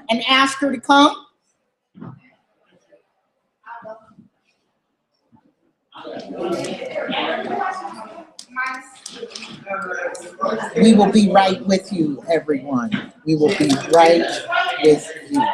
and ask her to come? We will be right with you, everyone. We will be right with you.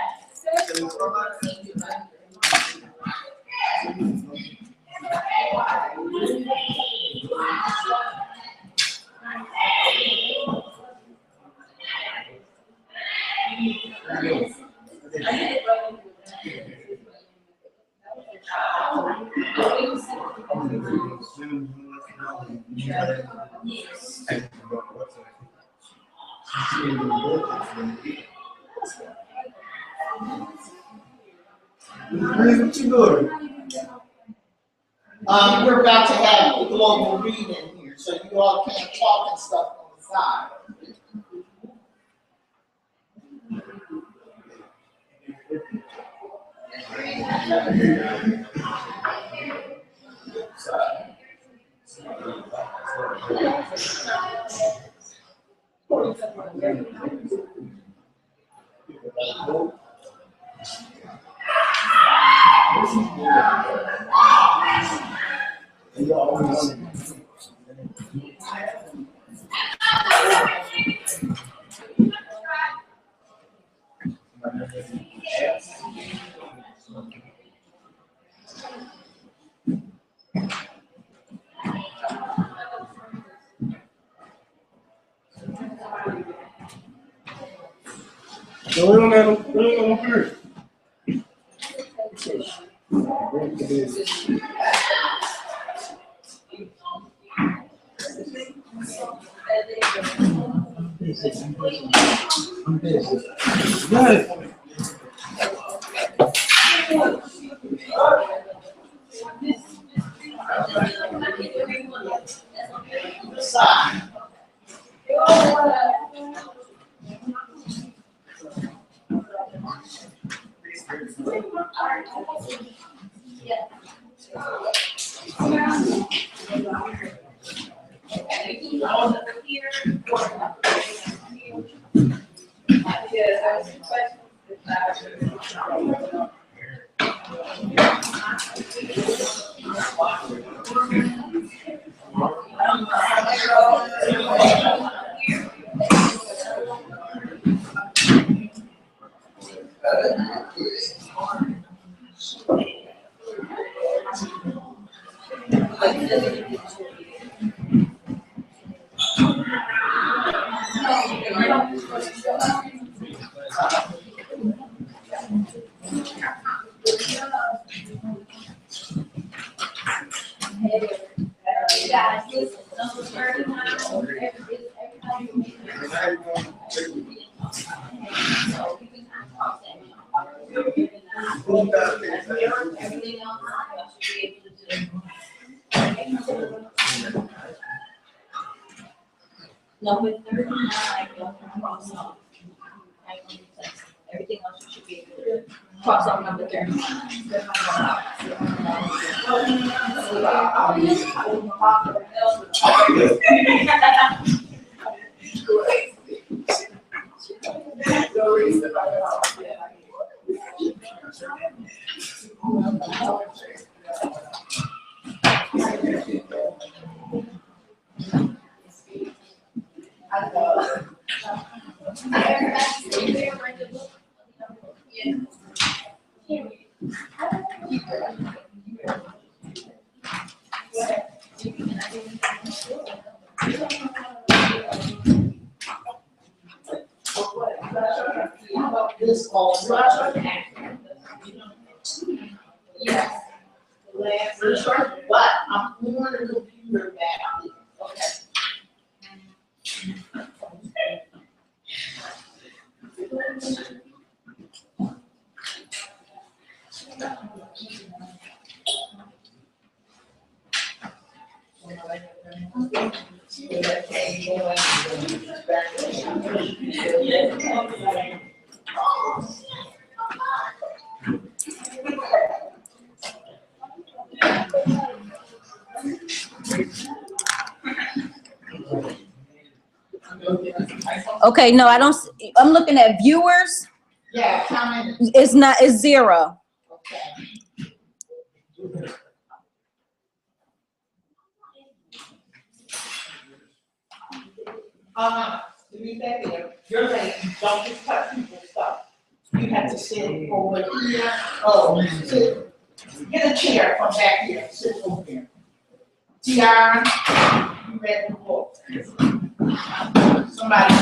We're about to have a global read in here, so you all can't talk and stuff on the side. Number 39, don't cross off. Everything else you should be able to cross off number 39. This also. Yes. For sure, but I'm on the computer back. Okay. Okay, no, I don't, I'm looking at viewers. Yeah, comment. It's not, it's 0. Okay. Leave that there. You're late. Don't just cut people's stuff. You have to sit over here. Oh, sit. Get a chair from back here. Sit over here. Tiara, you read the book. Somebody.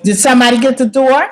Did somebody get the door?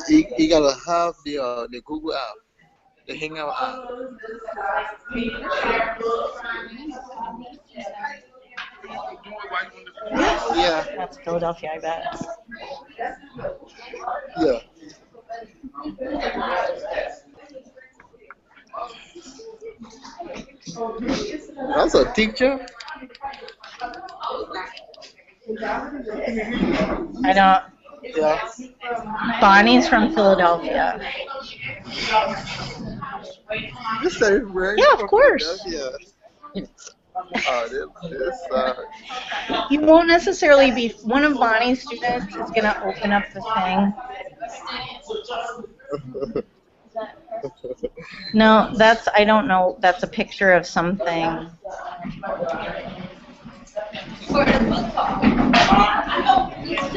You gotta have the Google app, the Hangout app. Yeah. That's Philadelphia, I bet. Yeah. That's a teacher. I don't. Yeah. Bonnie's from Philadelphia. You said where? Yeah, of course. Yeah. Oh, this. You won't necessarily be one of Bonnie's students is gonna open up the thing. No, that's I don't know. That's a picture of something.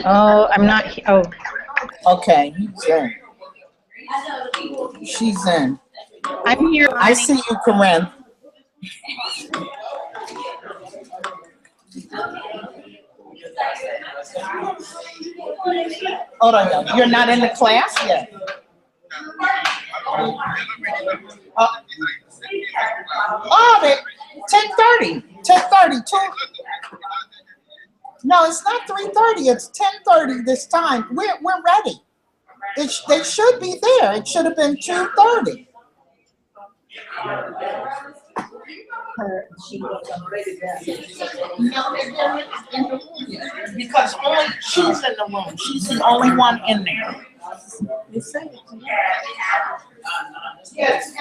Oh, I'm not. Oh, okay. He's in. She's in. I'm here. I see you, Corinne. Hold on, you're not in the class yet. Oh, 10:30. 10:30. No, it's not 3:30. It's 10:30 this time. We're ready. They should be there. It should have been 2:30. Because only she's in the room. She's the only one in there. Yes.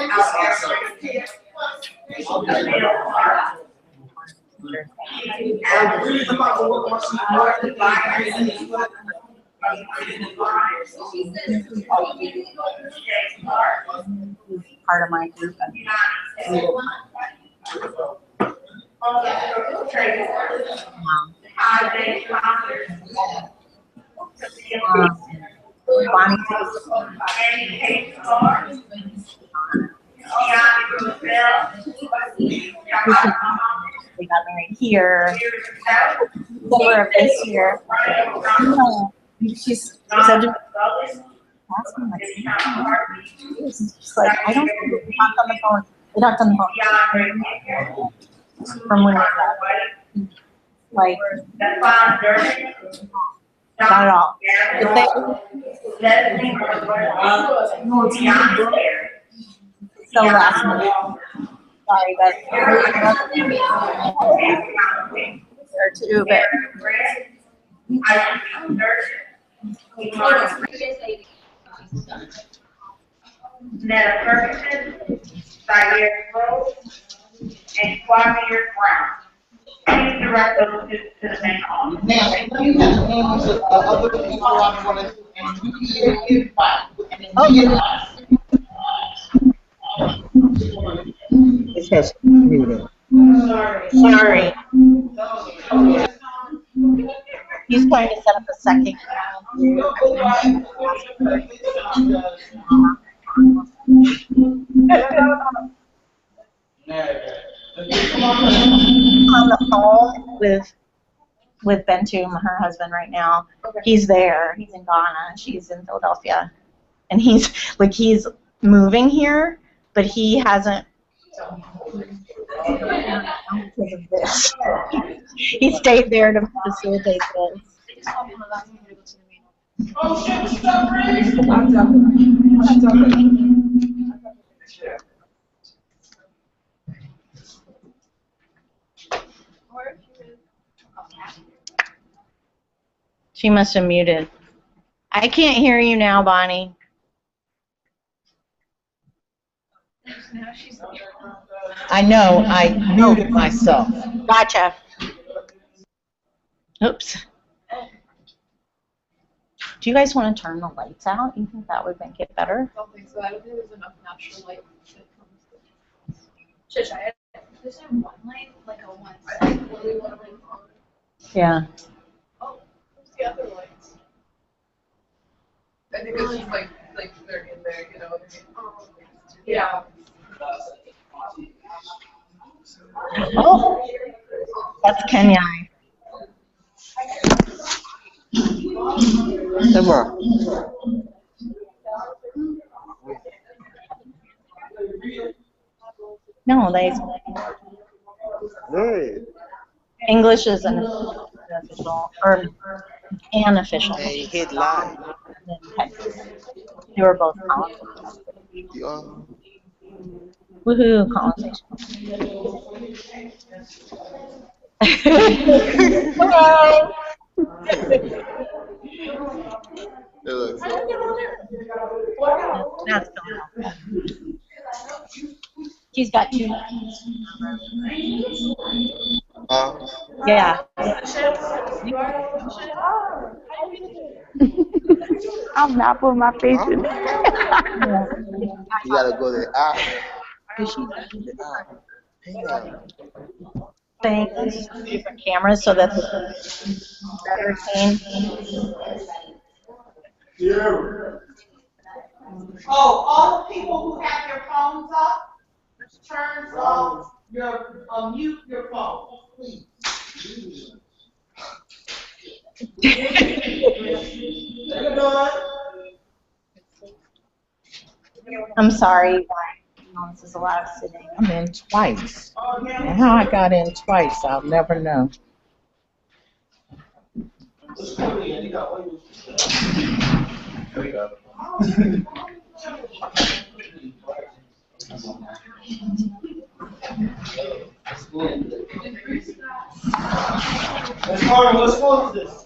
Part of my group. They got married here. Summer of this year. She's said to ask me like, I don't know. We talked on the phone. We talked on the phone. From when I like, not at all. So last minute. Sorry, but or two, but Netta Ferguson, Diane Rose, and Kwame Brown. Please direct those to the main office. now you have names of other people I'm going to, and you can find. Oh, yeah. It says muted. Sorry. He's trying to set up a second. On the phone with Bentum, her husband, right now. Okay. He's there. He's in Ghana. She's in Philadelphia, and he's moving here, but he hasn't. Because of this, he stayed there to facilitate this. Oh shit! Stop reading. She must have muted. I can't hear you now, Bonnie. I know, I muted myself. Gotcha. Oops. Do you guys want to turn the lights out? You think that would make it better? I don't think so. I don't think there's enough natural light that comes. Shush, there's one light, like a one side. Yeah. Oh, what's the other lights? I think it's just like they're in there, you know. Yeah. Oh, that's Kenya. Emma. No, they. Hey. English is an official or an official. Hey, hit live. You were both college. Yeah. Woohoo, conversation. Hello. That's going on. She's got two. Yeah. I'm not putting my face in there. You gotta go to the app. Things, different cameras, so that the better seen. Oh, all the people who have their phones up, turn off mute your phone, please. I'm sorry. No, this is a lot of sitting. I'm in twice. And how I got in twice, I'll never know. What school is this?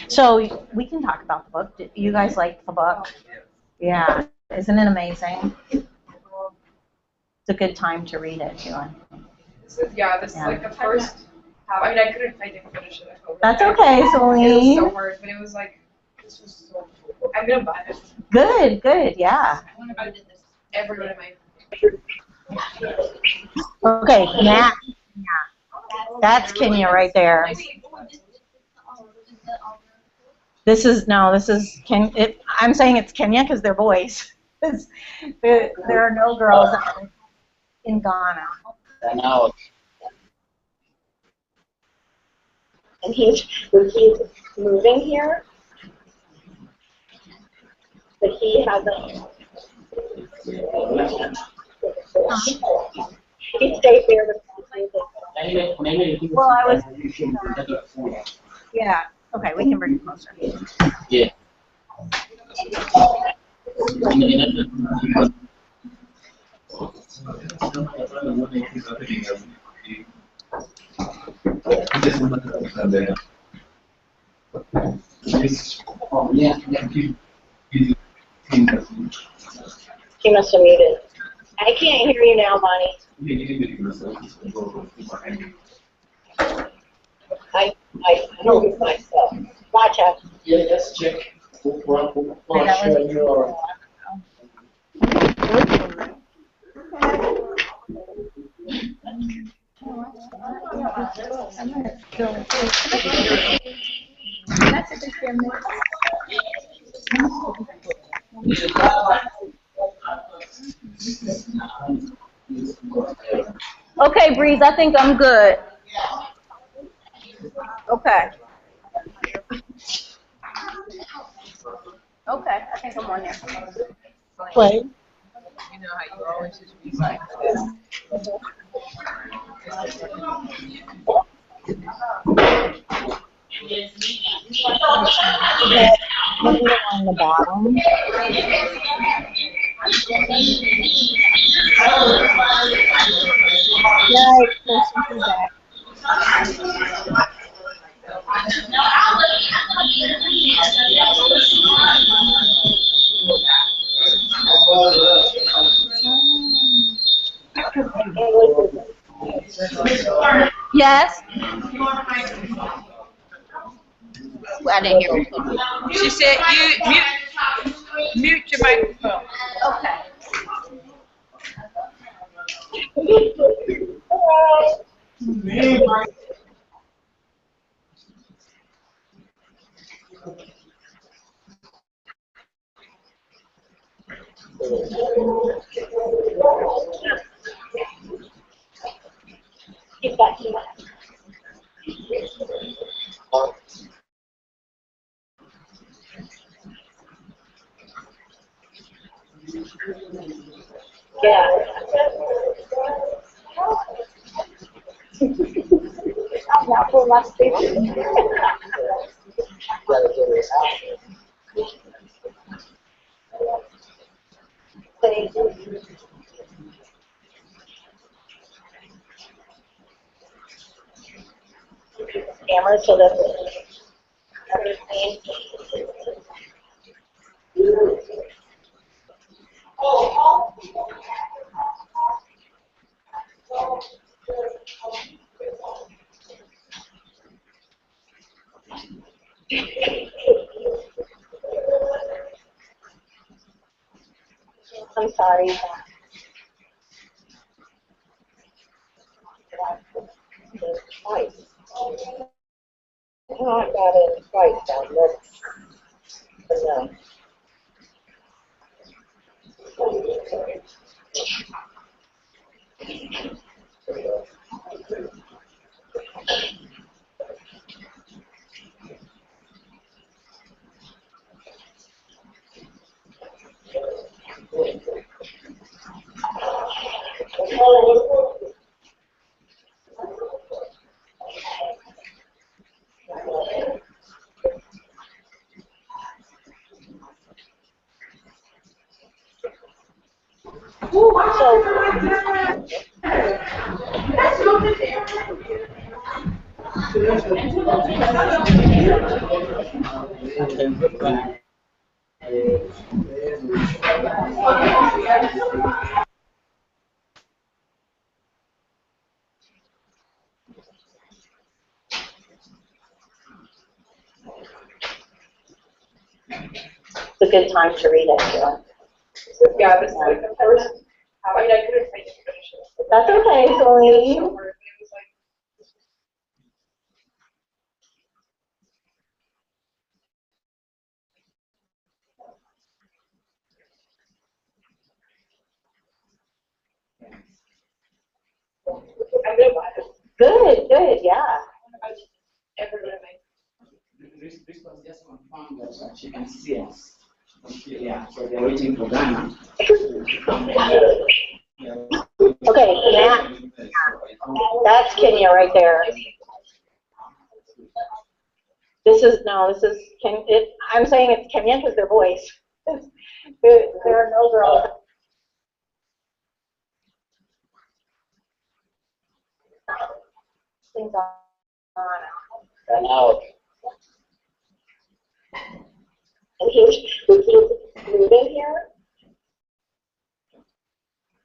So we can talk about the book. Did you guys like the book? Yeah. Isn't it amazing? It's a good time to read it, too. Yeah, this is like the first half. I mean, I didn't finish it. That's okay, It was Celine. so hard, but it was like, this was so cool. I'm gonna buy this. Good, good, yeah. Everyone in my. Okay, Nat. Yeah. That's Kenya right there. This is I'm saying it's Kenya because they're boys. there are no girls in Ghana. And he's moving here, but he hasn't. He stayed there with music. Well, I was. Yeah. Okay, we can bring it closer. Yeah. He must have muted. I can't hear you now, Bonnie. I know myself. Watch out. Yeah, let's check. Okay, Breeze, I think I'm good. Okay. Okay, I think I'm on there. Play. You know how you always just be like On the bottom. Yeah, it's supposed to be back. Yes. I didn't hear her. she said, you mute your microphone. Okay. Keep that. Yeah. I'm not for my station. Camera so that everything. I'm sorry. Twice. Oh, I got it twice down there. No. It's a good time to read it. Yeah, this like the first. I mean, I couldn't finish it. That's okay, Zoe. It was like. I did like it. Good, yeah. Everybody. This was just confirmed that she can see us. Yeah, so they're waiting for Ghana. Okay, Matt. That's Kenya right there. This is I'm saying it's Kenya because their voice. There are no girls. Things on. Out. And he's moving here.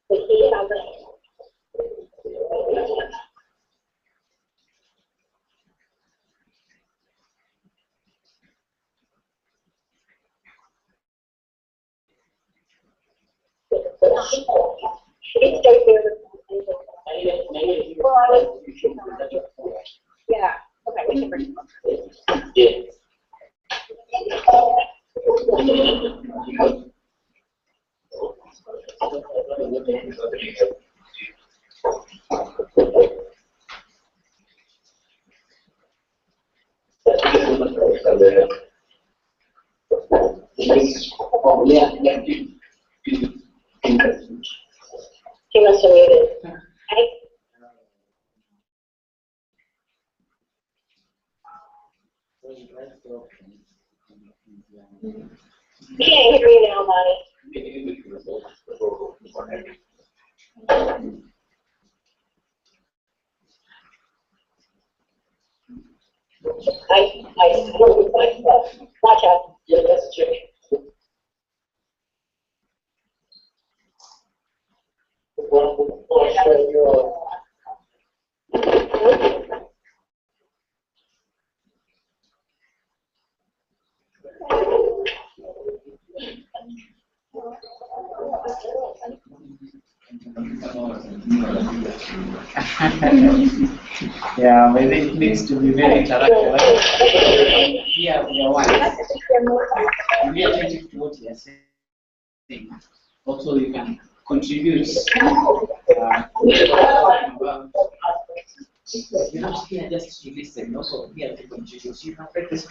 But he hasn't. He stayed there. Well, yeah. Okay, we can bring him up. Yeah. He must have muted. He can't hear you now, buddy. Watch out. Yeah, let's check. Yeah, maybe it needs to be very interactive. Yeah, your wife. Be attentive to what you are saying. Also, you can contribute. You're not here just to listen, also here to contribute. You can practice.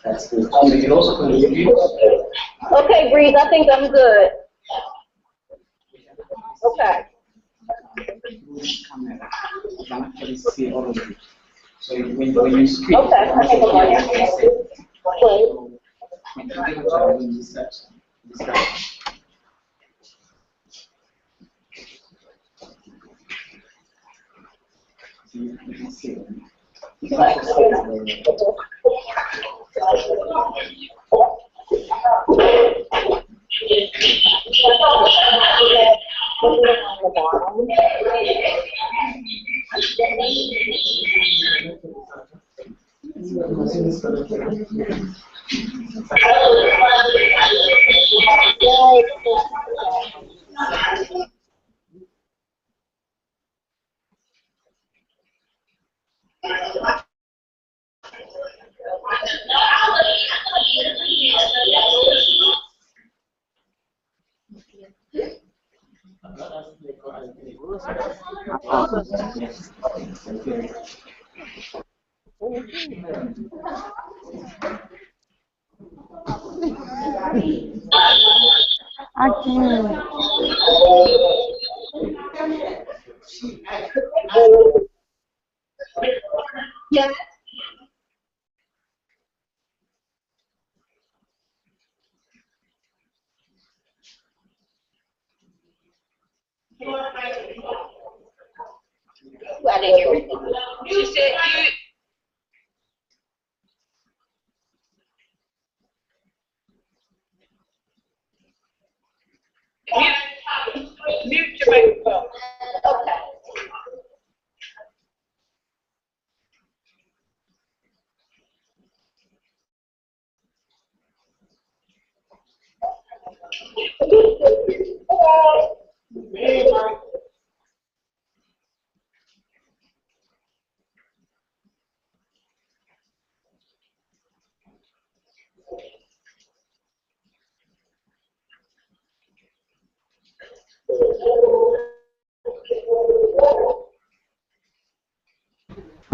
That's good. So you can also contribute. Okay, Breeze, I think I'm good. Okay. Camera. You can actually see all of it. So when you speak, Okay, I think I'm you can see it. I can't. Yeah. didn't hear anything. She said Mute your microphone. okay.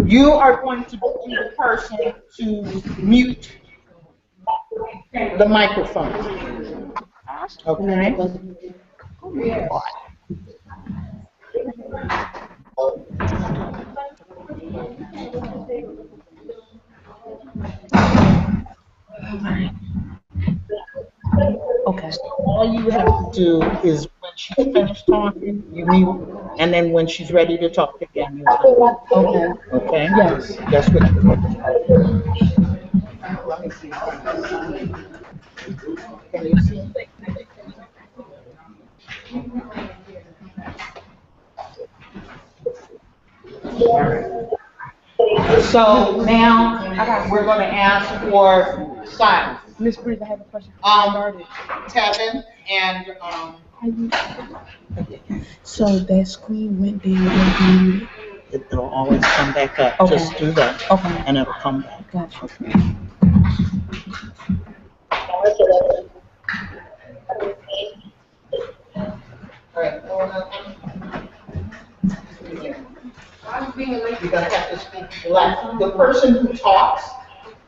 You are going to be the person to mute the microphone. Okay? Okay. All you have to do is when she's finished talking, you mute, and then when she's ready to talk again, you mute. Okay. Okay? Yes. That's what you do. Can you see? So now we're going to ask for silence. Miss Breeze, I have a question. Tevin and So that screen went there when it'll always come back up. Okay. Just do that. Okay. And it'll come back. Gotcha. All right. You're gonna have to speak loud. The person who talks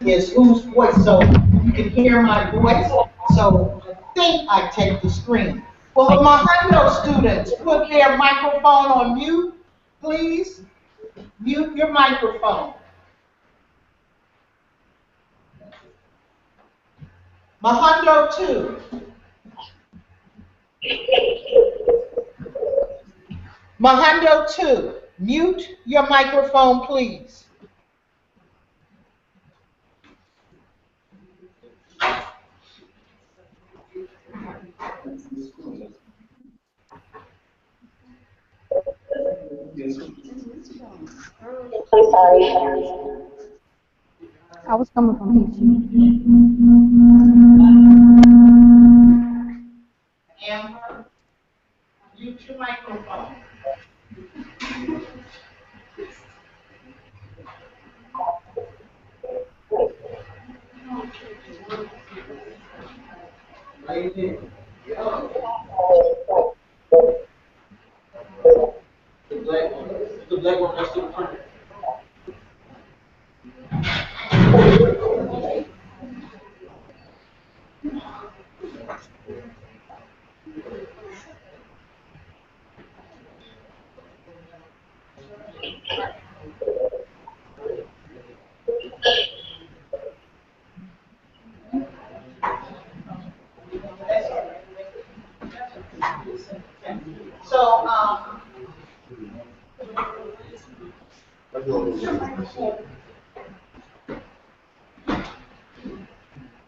is whose voice, so you can hear my voice. So I think I take the screen. Will the Mahondo students put their microphone on mute, please? Mute your microphone. Mahondo 2. Mahondo 2, mute your microphone, please. I was coming from PC. Amber, mute your microphone. Right there. The black one next to the printer. So,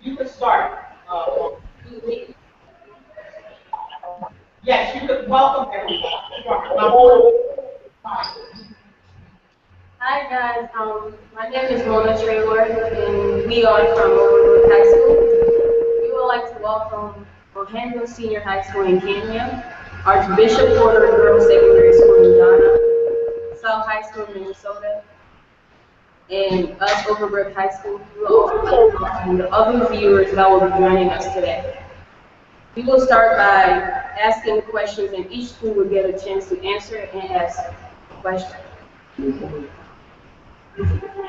you can start. Yes, you could welcome everybody. Hi guys, my name is Jesmyn Ward, and we are from Overwood High School. We would like to welcome Mahondo Senior High School in Kenya, Archbishop Porter Girls Secondary School in Ghana, South High School in Minnesota, and us Overbrook High School. We will also like to welcome the other viewers that will be joining us today. We will start by asking questions, and each school will get a chance to answer and ask questions.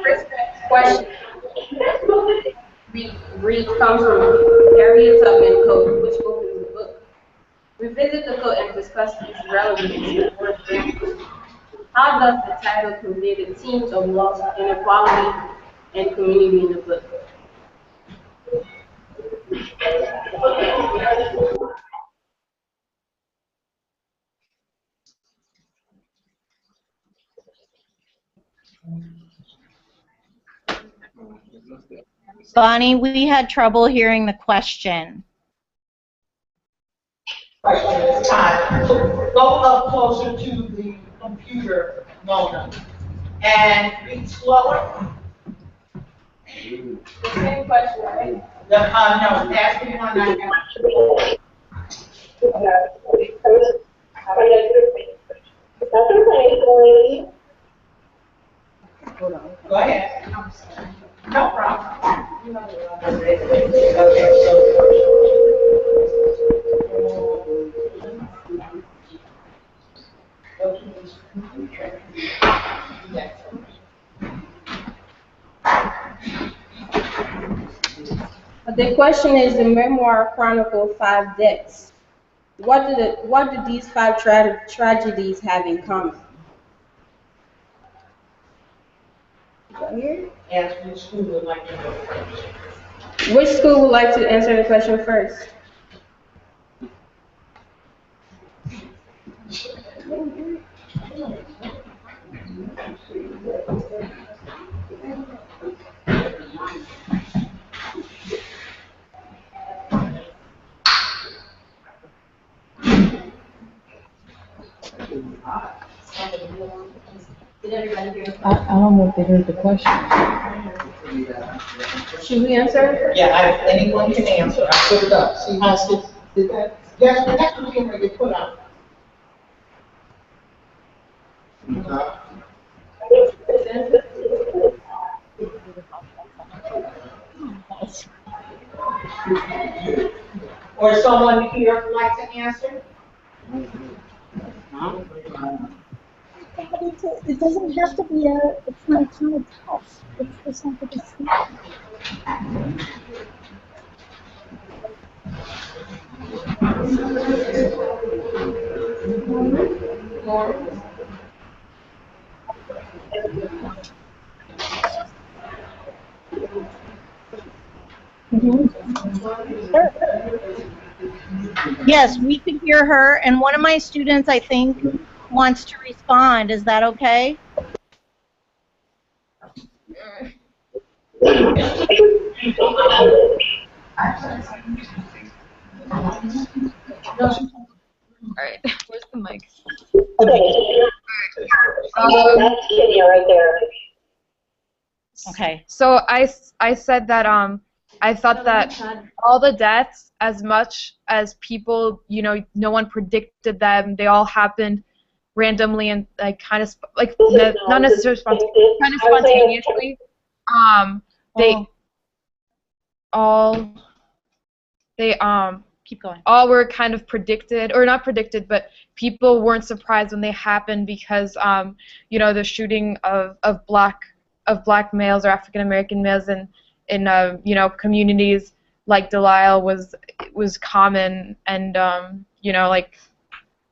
First question comes from Harriet Tubman Code, which opens the book. Revisit the code and discuss its relevance to the first grade. How does the title convey the themes of loss, inequality, and community in the book? Bonnie, we had trouble hearing the question. Question is time. Go up closer to the computer, Mona, and be slower. The same question, right? No, ask me one I got. Go ahead. No problem. Okay, The question is, the memoir chronicled 5 deaths. What did these 5 tragedies have in common? ask which school would like to go first. Which school would like to answer the question first? I don't know if they heard the question. Should we answer? Yeah, anyone can answer. I put it up. See how it did that? Yes, that's what you're going to put up. Or someone here would like to answer? It doesn't have to be it's not tough. It's not the same. Yes, we can hear her, and one of my students, I think, wants to respond. Is that okay? Alright, where's the mic? Okay. So I said that I thought that all the deaths, as much as people, you know, no one predicted them, they all happened randomly and like kind of like not necessarily kind of spontaneously. They keep going. All were kind of predicted, or not predicted, but people weren't surprised when they happened because you know, the shooting of black males or African American males in you know, communities like Delisle was common, and you know, like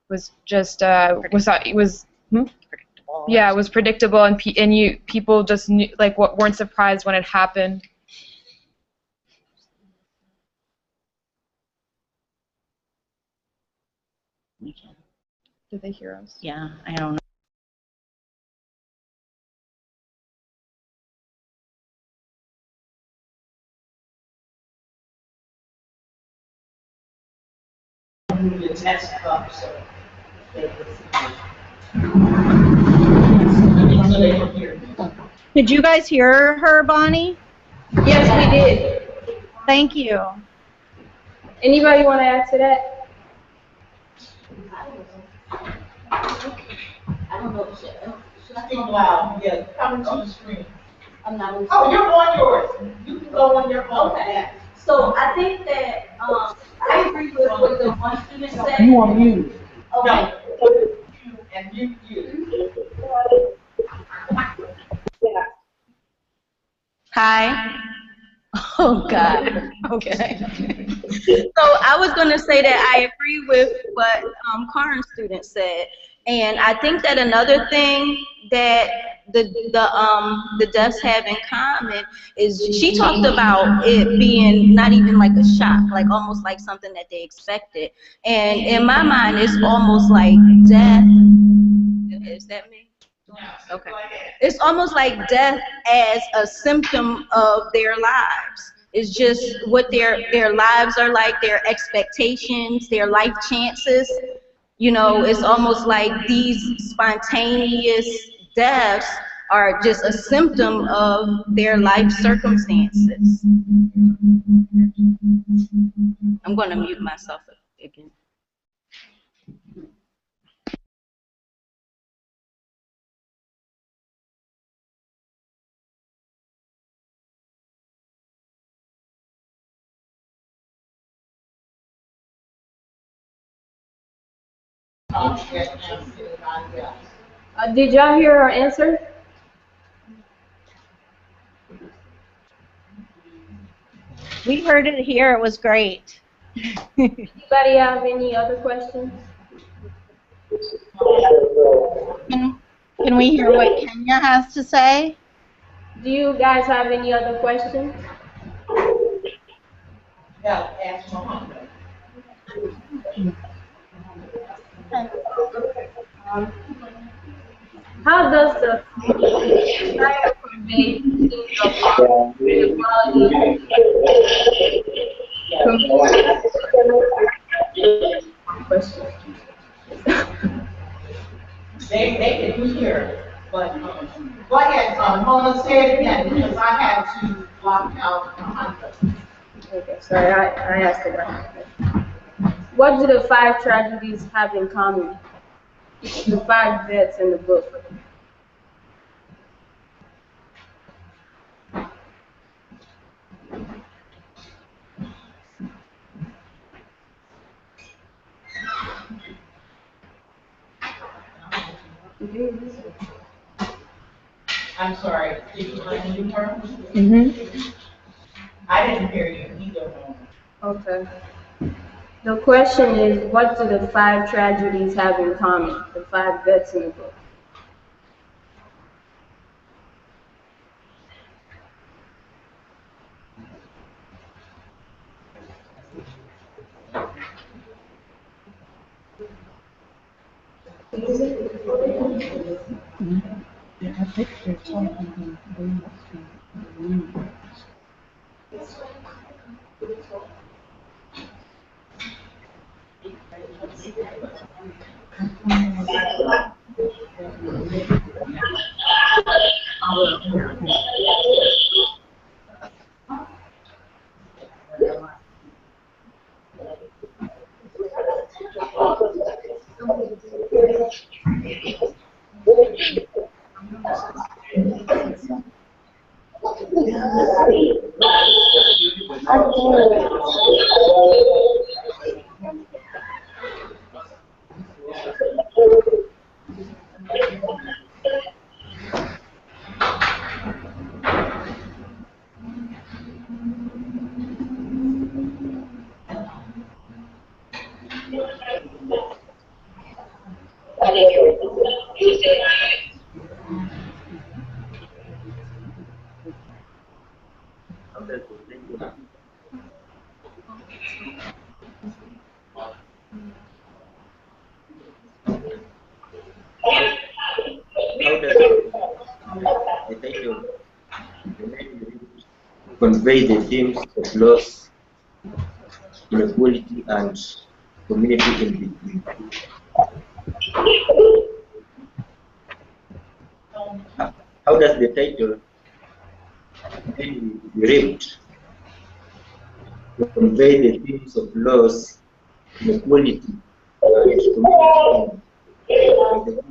was just predictable. Yeah, it was predictable, and people just knew, like, weren't surprised when it happened. Did they hear us? Yeah, I don't know. The test up, so they can hear. Did you guys hear her, Bonnie? Yes, we did. Thank you. Anybody want to add to that? I don't know. Should I Speak loud. Yeah, come to the screen. I'm not on. Oh, you're on yours. You can go on your phone. Okay. So I think that I agree with what the one student said. You on mute. Okay. And you. Hi. Oh, God. Okay. So I was going to say that I agree with what Karen's student said. And I think that another thing that the deaths have in common is she talked about it being not even like a shock, like almost like something that they expected. And in my mind, it's almost like death. Is that me? Okay. It's almost like death as a symptom of their lives. It's just what their lives are like, their expectations, their life chances. You know, it's almost like these spontaneous deaths are just a symptom of their life circumstances. I'm going to mute myself again. Did y'all hear her answer? We heard it here. It was great. Anybody have any other questions? Can we hear what Kenya has to say? Do you guys have any other questions? Yeah, ask Mahondo. How does the desire convey themes of inequality? They can hear, but Go ahead, Mona, say it again, because I had to block out Mahondo. Okay, sorry, I asked it right. What do the 5 tragedies have in common? The 5 deaths in the book. I'm sorry, did you unmute her? Mm-hmm. I didn't hear you either. Okay. The question is, what do the 5 tragedies have in common? The 5 deaths in the book. I think they're talking about things The title convey the themes of loss, inequality, and community in between. How does the title read? Convey the themes of loss, inequality, and community in the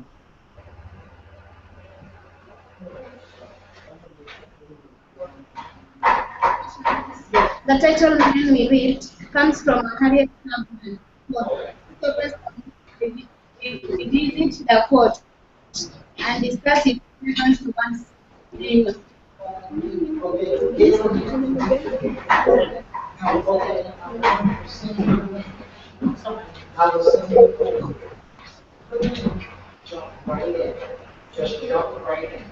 The title "When We Read" comes from a career example focused on revisit the quote and discuss its relevance to one's life. Jump right in. Just jump right in.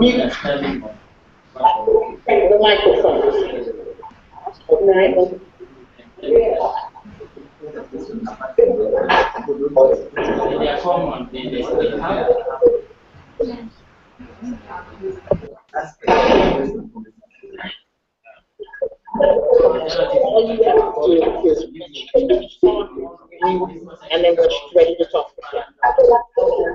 The microphone. They are common. They have. And then we're ready to talk. Okay.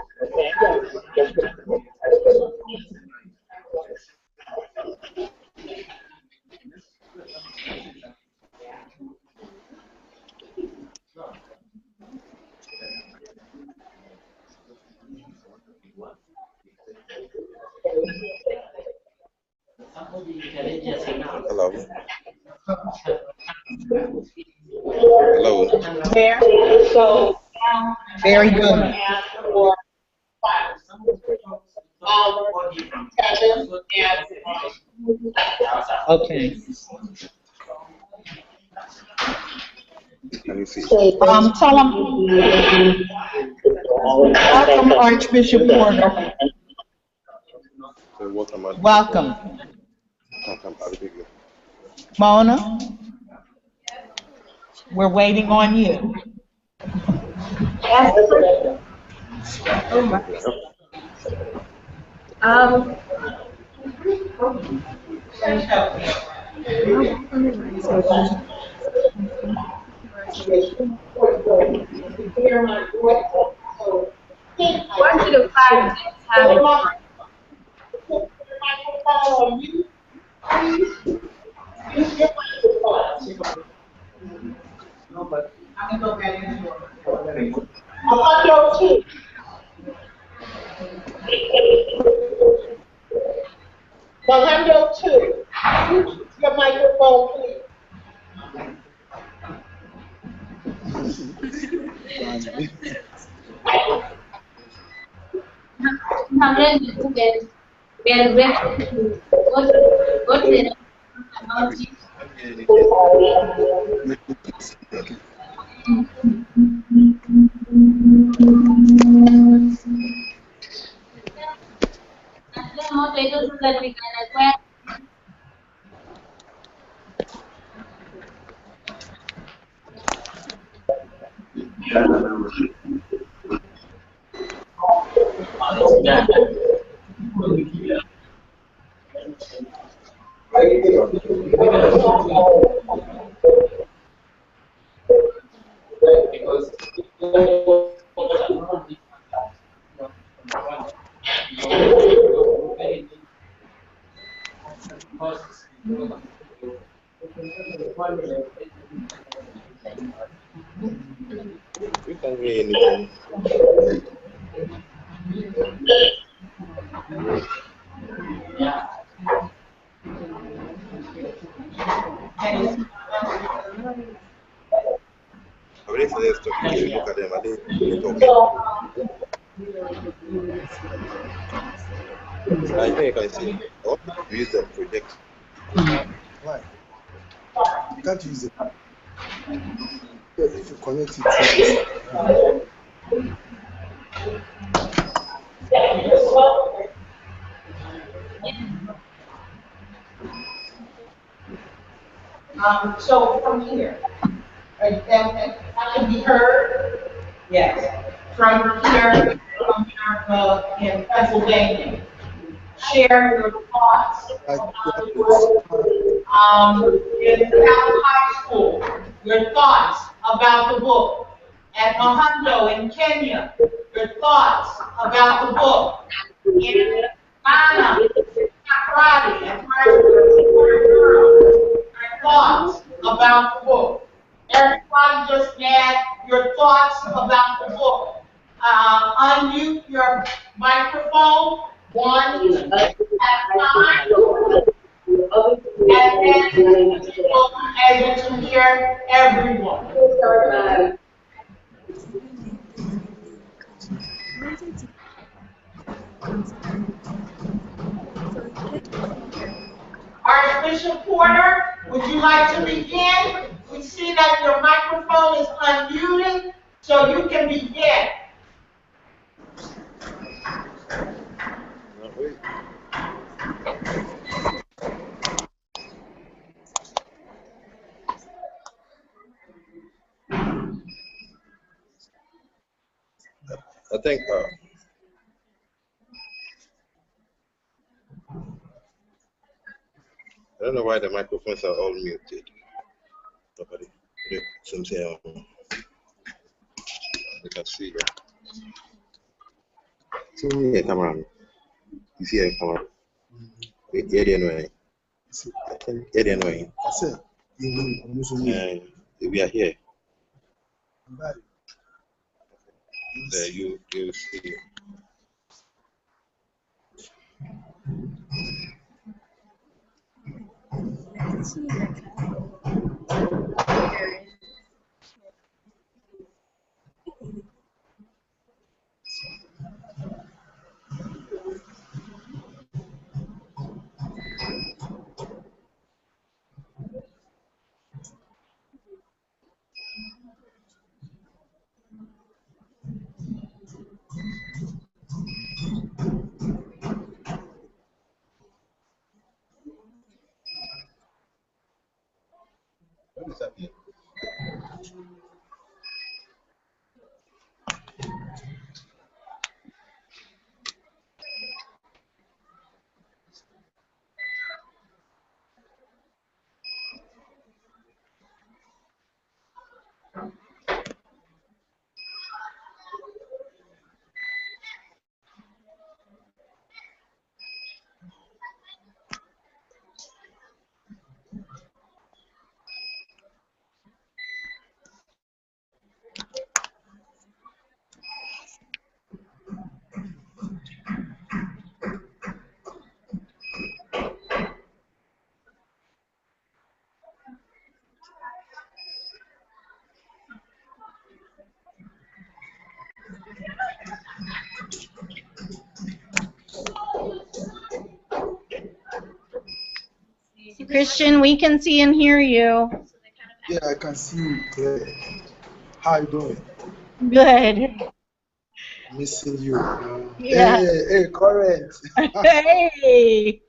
Hello. Hello. There. So very good. Okay. Let me see. Tell them. Welcome, Archbishop Porter. So welcome. Welcome. Mona, we're waiting on you. Oh my. Why should the 5 things have Mahondo 2. Your microphone, please. We can hear anything. I'm ready for this to look at them. I think they're talking. I think I can see. Oh, use the project. Why? You can't use it. Because if you connect it So from here, I can be heard? Yes. From here, in Pennsylvania. Share your thoughts in High School, your thoughts about the book. At Mahondo in Kenya, your thoughts about the book. In Ghana, Takoradi, and your thoughts about the book. Everybody just add your thoughts about the book. Unmute your microphone. One at a time. And then you'll be able to hear everyone. Archbishop Porter, would you like to begin? We see that your microphone is unmuted, so you can begin. I think I don't know why the microphones are all muted. Nobody. Something you can see here. So yeah, camera. You see a camera. Yeah, anyway. Yeah, anyway. We are here. You see. What is happening? Christian, we can see and hear you. Yeah, I can see you clear. How you doing? Good. Missing you. Yeah. Hey, current. Hey.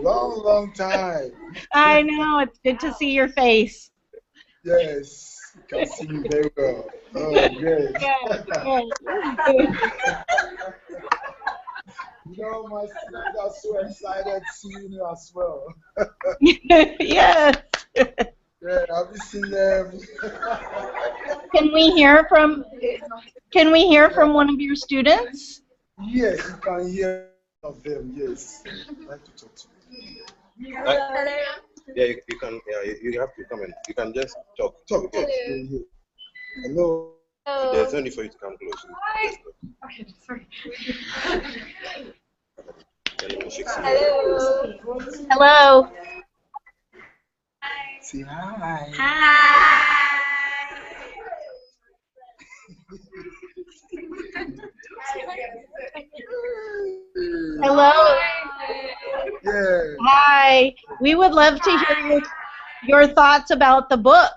Oh, long time. I know. It's good to see your face. Yes, you can see me very well. Oh, great. Good. You know, my students are so excited seeing you as well. Yes. Yeah, I've been seeing them. Can we hear from one of your students? Yes, you can hear of them. Yes, I'd like to talk to you. Yeah, you can. Yeah, you have to come and you can just talk. Okay. Hello. There's no need for you to come close. Okay, sorry. Hello. Say hi. Hello. Yeah. Hi. We would love to hear your thoughts about the book.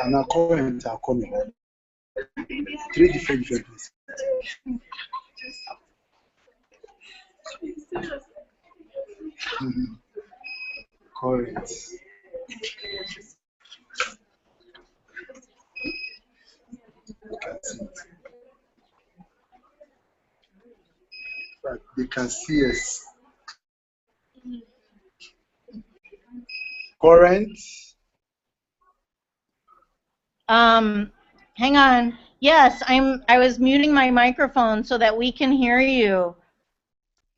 And our current are coming. 3 different places. Current. But they can see us. Current. Hang on. Yes, I was muting my microphone so that we can hear you.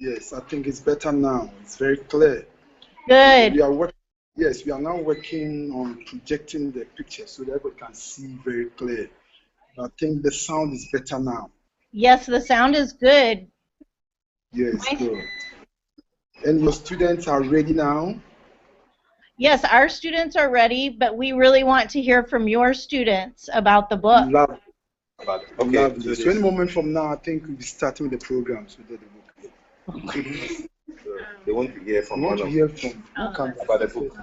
Yes, I think it's better now. It's very clear. Good. We are we are now working on projecting the picture so that everybody can see very clear. I think the sound is better now. Yes, the sound is good. Yes, good. And your students are ready now? Yes, our students are ready, but we really want to hear from your students about the book. Love. Okay. Lovely. So any moment from now, I think we'll be starting the program. So that they want to hear from who comes about the book.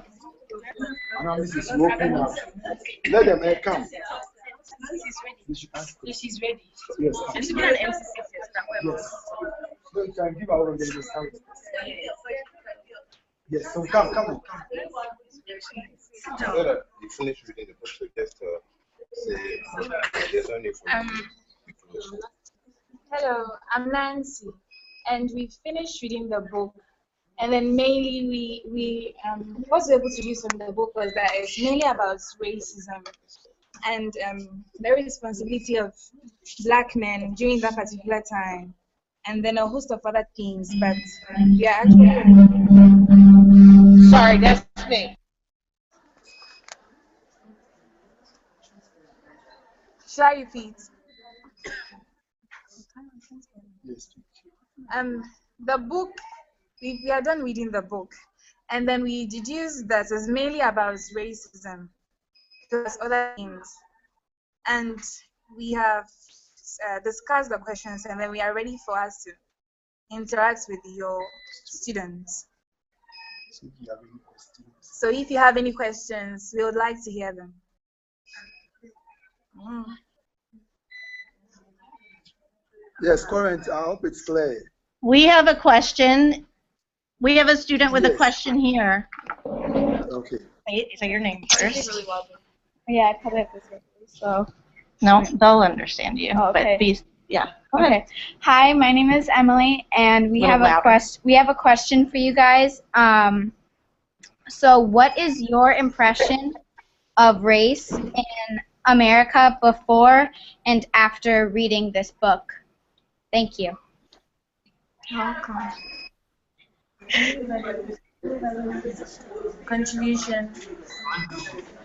Now this is open up. Let them come. They should ask. She's ready. Yes. And she's been an MC6 years now. Yes. So you can give our organization. Yes, so come. You finish reading the book, so just say there's only for Hello, I'm Nancy, and we finished reading the book. And then mainly we what we were able to use from the book was that it's mainly about racism and the responsibility of black men during that particular time, and then a host of other things. But we are actually Sorry, that's me. Should I repeat? Yes. The book, we are done reading the book, and then we deduced that it's mainly about racism plus other things, and we have discussed the questions, and then we are ready for us to interact with your students. So if you have any questions, we would like to hear them. Yes, current. I hope it's clear. We have a question. We have a student with a question here. Okay. Say your name first. Yeah, I probably have to say this, so. No, they'll understand you. Oh, okay. But please, yeah. Go ahead. Okay. Hi, my name is Emily, and we have a question for you guys. So, what is your impression of race in America before and after reading this book? Thank you. Welcome. Contribution.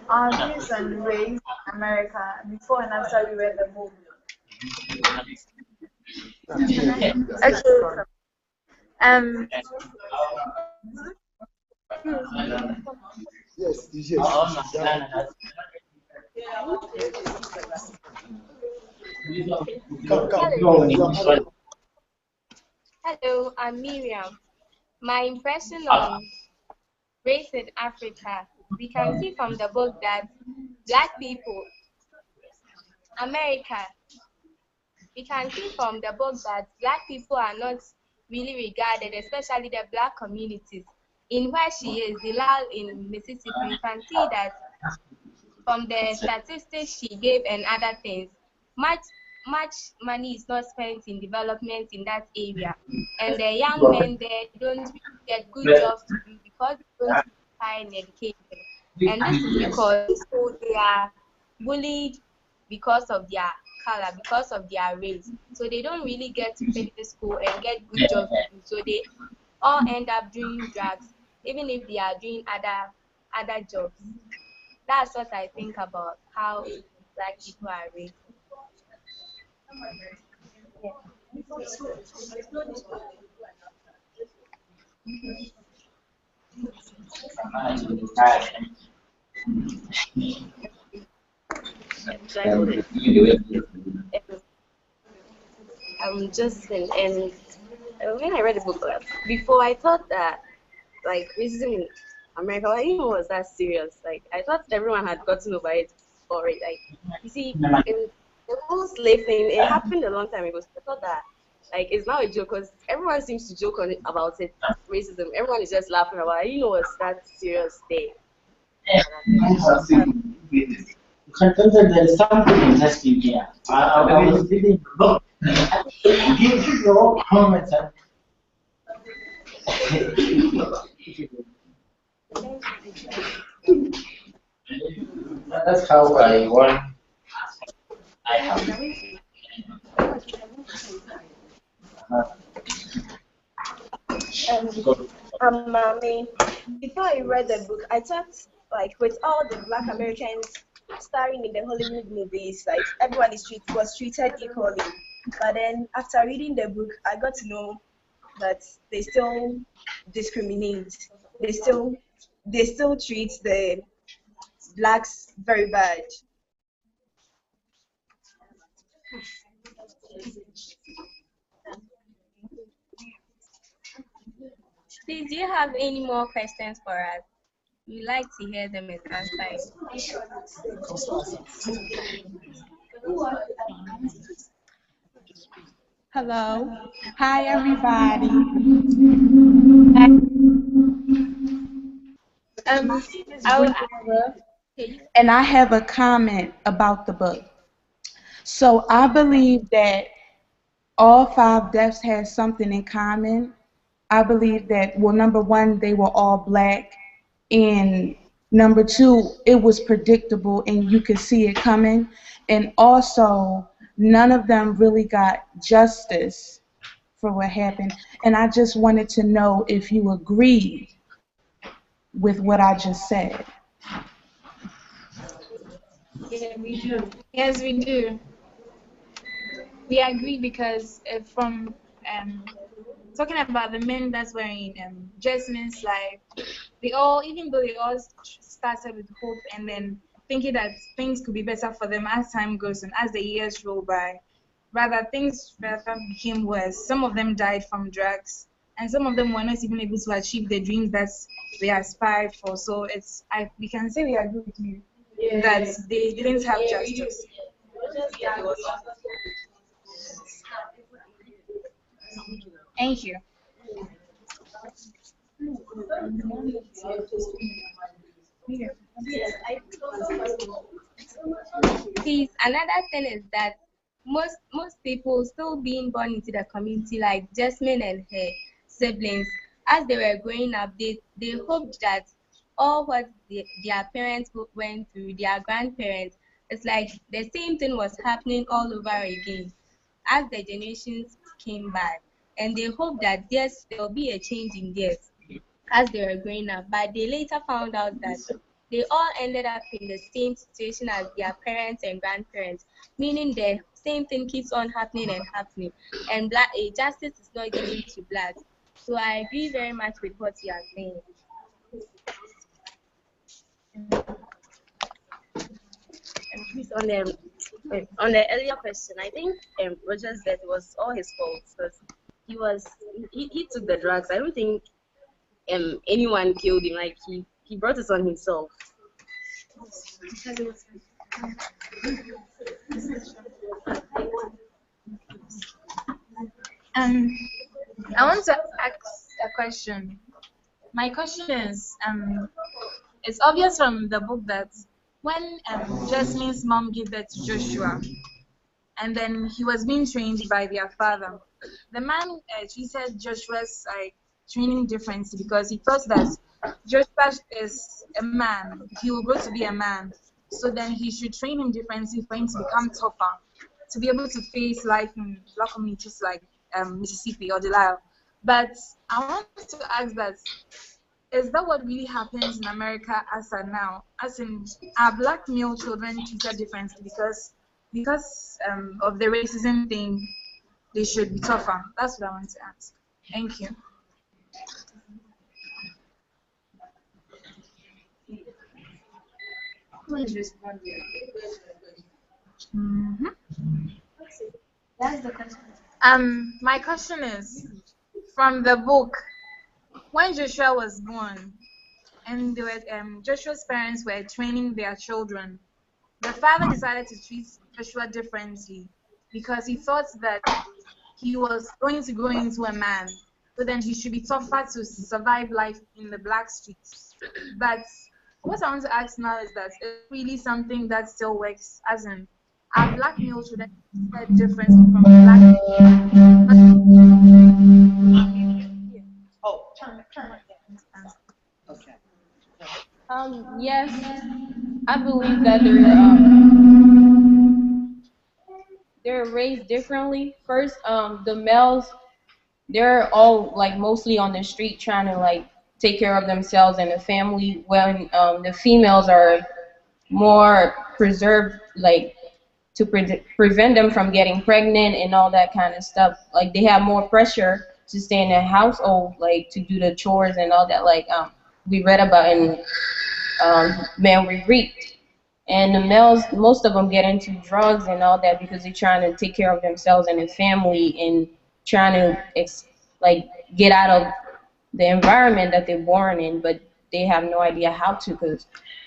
Our views on race in America before and after we read the book. Okay. Yes. Hello, I'm Miriam. My impression on race in Africa, we can see from the book that black people, America, we can see from the book that black people are not really regarded, especially the black communities. In where she is, the Lal in Mississippi, you can see that from the statistics she gave and other things, much money is not spent in development in that area, and the young men there don't really get good jobs to do because they don't find education, and this is because they are bullied because of their color, because of their race, so they don't really get to finish school and get good jobs to do, so they all end up doing drugs, even if they are doing other jobs. That's what I think about how black people are raised. I'm Jesmyn, and when I read the book before, I thought that like racism in America, I didn't know it was that serious. Like I thought everyone had gotten over it already. Like you see, in the whole slave thing, it happened a long time ago. So I thought that like it's now a joke because everyone seems to joke on it about it. Racism, everyone is just laughing about it. I didn't know it was that serious day. There's something interesting here. I was reading the book. Give your comments. That's how I want. I have. Mommy, before I read the book, I thought like with all the Black Americans starring in the Hollywood movies, like everyone was treated equally. But then after reading the book, I got to know that they still discriminate. They still treat the blacks very bad. Please, do you have any more questions for us? We like to hear them at that time. Hello. Hi, everybody. And I have a comment about the book. So I believe that all 5 deaths had something in common. I believe that, well, number one, they were all black, and number two, it was predictable and you could see it coming. And also, none of them really got justice for what happened. And I just wanted to know if you agreed with what I just said. Yeah, we do. Yes, we do. We agree because from talking about the men that were in Jesmyn's life, they all, even though they all started with hope and then thinking that things could be better for them as time goes on, as the years roll by, rather things rather became worse. Some of them died from drugs, and some of them were not even able to achieve the dreams that they aspired for. So we can say we agree with you that they didn't have justice. Thank you. Please, another thing is that most people still being born into the community, like Jesmyn and her siblings, as they were growing up, they hoped that all what their parents went through, their grandparents, it's like the same thing was happening all over again as the generations came by. And they hoped that yes, there will be a change in this as they were growing up. But they later found out that they all ended up in the same situation as their parents and grandparents, meaning the same thing keeps on happening and happening. And justice is not given to blacks. So I agree very much with what you are saying. And please, on the earlier question, I think Roger's death was all his fault because he took the drugs. I don't think anyone killed him. Like he brought it on himself. I want to ask a question. My question is, it's obvious from the book that when Jesmyn's mom gave birth to Joshua, and then he was being trained by their father, the man, she said Joshua's training differently because he thought that Joshua is a man, he will grow to be a man, so then he should train him differently for him to become tougher, to be able to face life in black communities like Mississippi or Delisle. But I want to ask that, is that what really happens in America as of now? As in, are black male children treated differently because of the racism thing? They should be tougher. That's what I want to ask. Thank you. That's the question. My question is, from the book, when Joshua was born, and they were, Joshua's parents were training their children, the father decided to treat Joshua differently because he thought that he was going to grow into a man, so then he should be tougher to survive life in the black streets. But what I want to ask now is that it's really something that still works, as in, are black male children differently from black Oh, turn it down. Okay. Yes, I believe that they're raised differently. First, the males, they're all like mostly on the street trying to like take care of themselves and the family, when the females are more preserved, like to prevent them from getting pregnant and all that kind of stuff. Like they have more pressure to stay in the household, like to do the chores and all that. Like we read about in Man We Reaped. And the males, most of them get into drugs and all that because they're trying to take care of themselves and their family and trying to like get out of the environment that they're born in. But they have no idea how to, because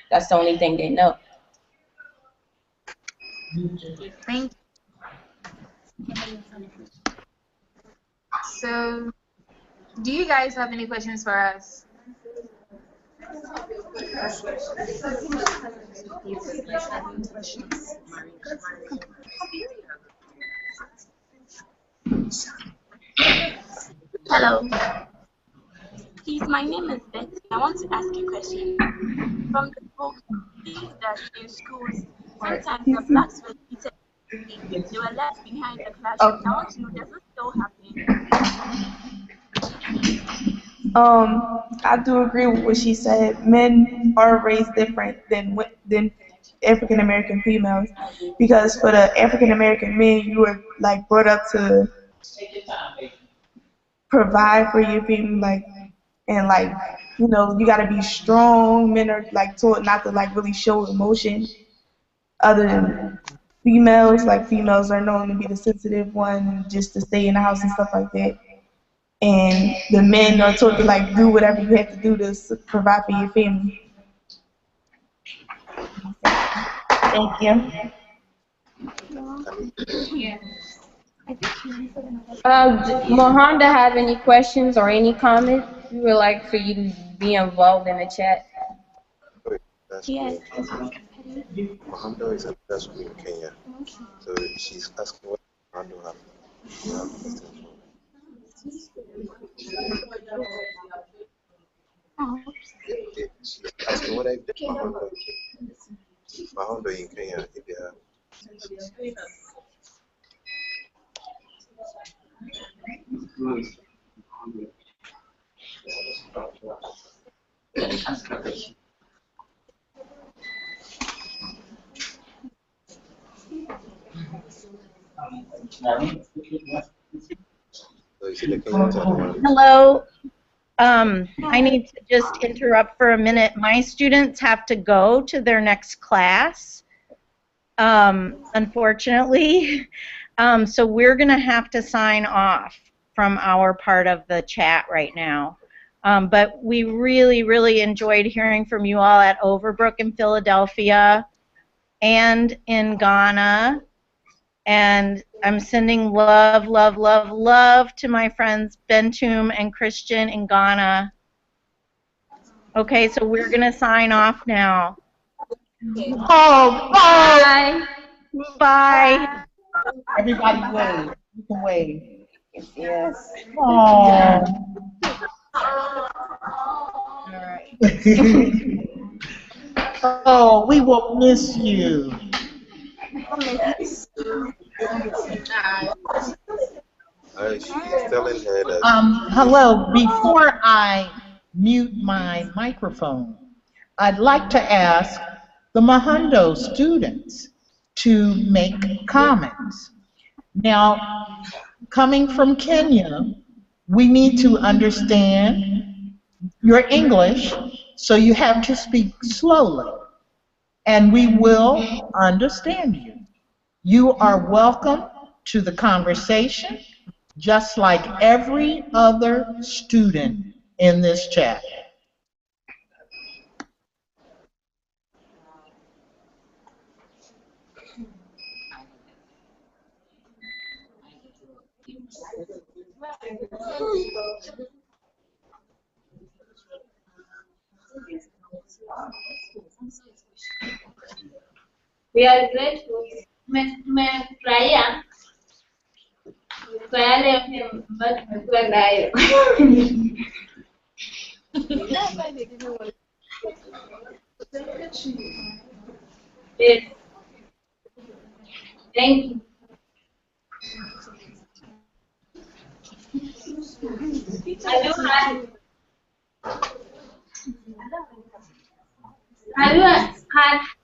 that's the only thing they know. Thank you. So, do you guys have any questions for us? Hello. Please, my name is Betty. I want to ask you a question. From the book, it says that in schools, sometimes the blacks were treated, they were left behind the classroom. I want to know, does this still happen? I do agree with what she said. Men are raised different than African American females, because for the African American men, you were like brought up to provide for your family, like, and like, you know, you gotta be strong. Men are like taught not to like really show emotion, other than females. Like females are known to be the sensitive one, just to stay in the house and stuff like that. And the men are taught to like do whatever you have to do to provide for your family. Thank you. Mahondo, have any questions or any comment? We would like for you to be involved in the chat. Yes. Mahondo is a person in Kenya, so she's asking what Mahondo have. She's asking what I did Mahondo in Kenya, if they have. Hello. I need to just interrupt for a minute. My students have to go to their next class, unfortunately. So we're going to have to sign off from our part of the chat right now. But we really, really enjoyed hearing from you all at Overbrook in Philadelphia and in Ghana. And I'm sending love, love, love, love to my friends Bentum and Christian in Ghana. Okay, so we're going to sign off now. Oh, bye. Bye. Everybody wave. You can wave. Yes. Oh. All right. Oh, we will miss you. She's telling her that. Hello. Before I mute my microphone, I'd like to ask the Mahondo students to make comments. Now, coming from Kenya, we need to understand your English, so you have to speak slowly, and we will understand you. You are welcome to the conversation, just like every other student in this chat. We are grateful. Tumefurahia kwa yale yote ambayo tumekuwa nayo. Yes. Thank you.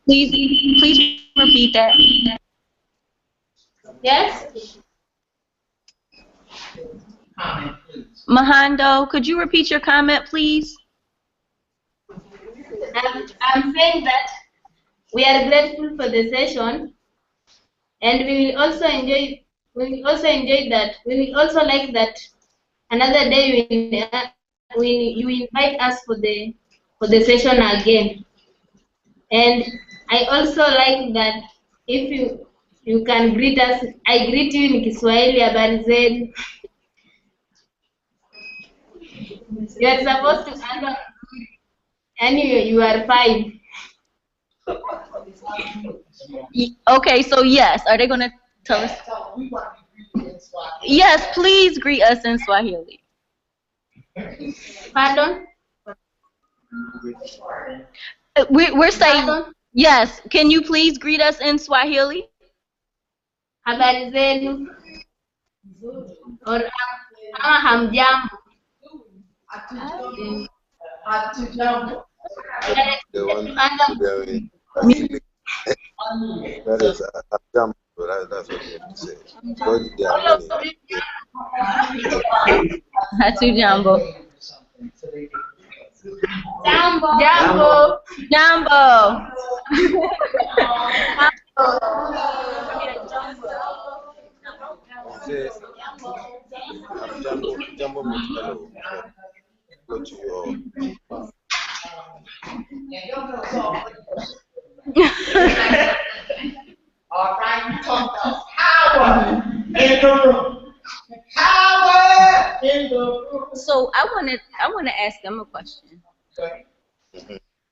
Please repeat that. Yes? Mahondo, could you repeat your comment, please? I'm saying that we are grateful for the session, and we will also enjoy. We will also enjoy that. We will also like that another day when you invite us for the for the session again. And I also like that if you can greet us. I greet you in Kiswahili, habari zenu. You are supposed to answer, and you are fine. Okay, so yes, are they gonna tell us? Yes, please greet us in Swahili. Pardon? We're saying yes. Can you please greet us in Swahili? Habari zenu. Or ama hamjambo. The one that is a jump. That's what you have to say. Because there are many. Hatujambo. Jambo. Jambo. Jambo. Say, Jambo means hello. Go to your. All right, you talk about power in the room. Power in the room. So I want to ask them a question.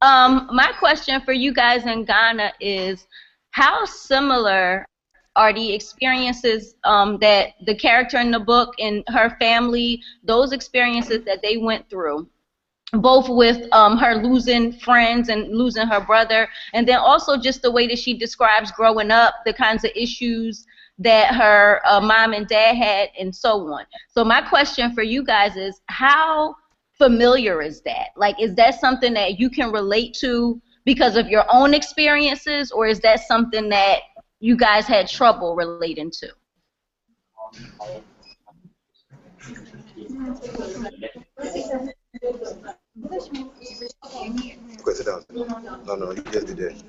My question for you guys in Ghana is, how similar are the experiences that the character in the book and her family, those experiences that they went through, both with her losing friends and losing her brother, and then also just the way that she describes growing up, the kinds of issues that her mom and dad had, and so on. So my question for you guys is, how familiar is that? Like, is that something that you can relate to because of your own experiences, or is that something that you guys had trouble relating to? Go sit down. No, you just did it.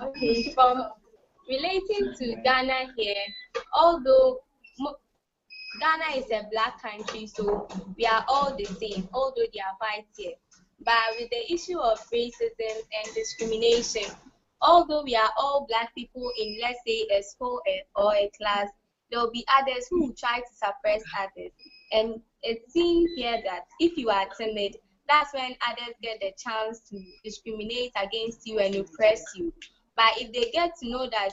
Okay, from relating to Ghana here, although Ghana is a black country, so we are all the same, although there are whites here. But with the issue of racism and discrimination, although we are all black people in, let's say, a school or a class, there will be others who will try to suppress others. And it seems here that if you are timid, that's when others get the chance to discriminate against you and oppress you. But if they get to know that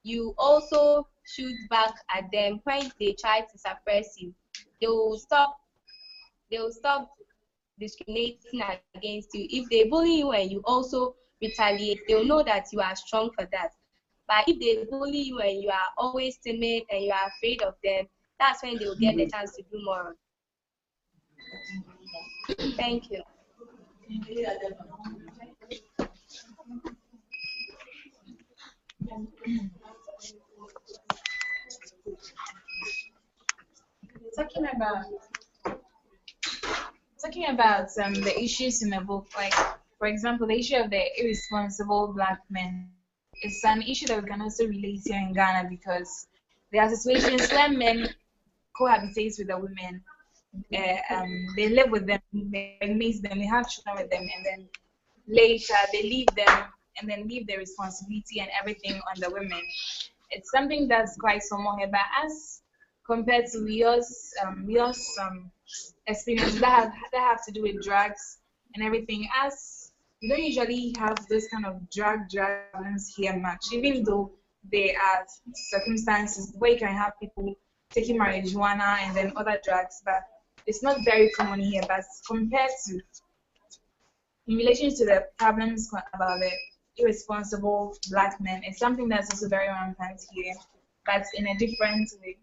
you also shoot back at them when they try to suppress you, they will stop discriminating against you. If they bully you and you also retaliate, they'll know that you are strong for that. But if they bully you and you are always timid and you are afraid of them, that's when they'll get the chance to do more. Thank you. Talking about the issues in the book, like for example, the issue of the irresponsible black men is an issue that we can also relate here in Ghana, because there are situations where men cohabitate with the women, they live with them, they meet them, they have children with them, and then later they leave them and then leave the responsibility and everything on the women. It's something that's quite common here, but as compared to yours experience that have to do with drugs and everything, as we don't usually have this kind of drug problems here much, even though there are circumstances where you can have people taking marijuana and then other drugs, but it's not very common here. But compared to, in relation to the problems about the irresponsible black men, it's something that's also very rampant here, but in a different way.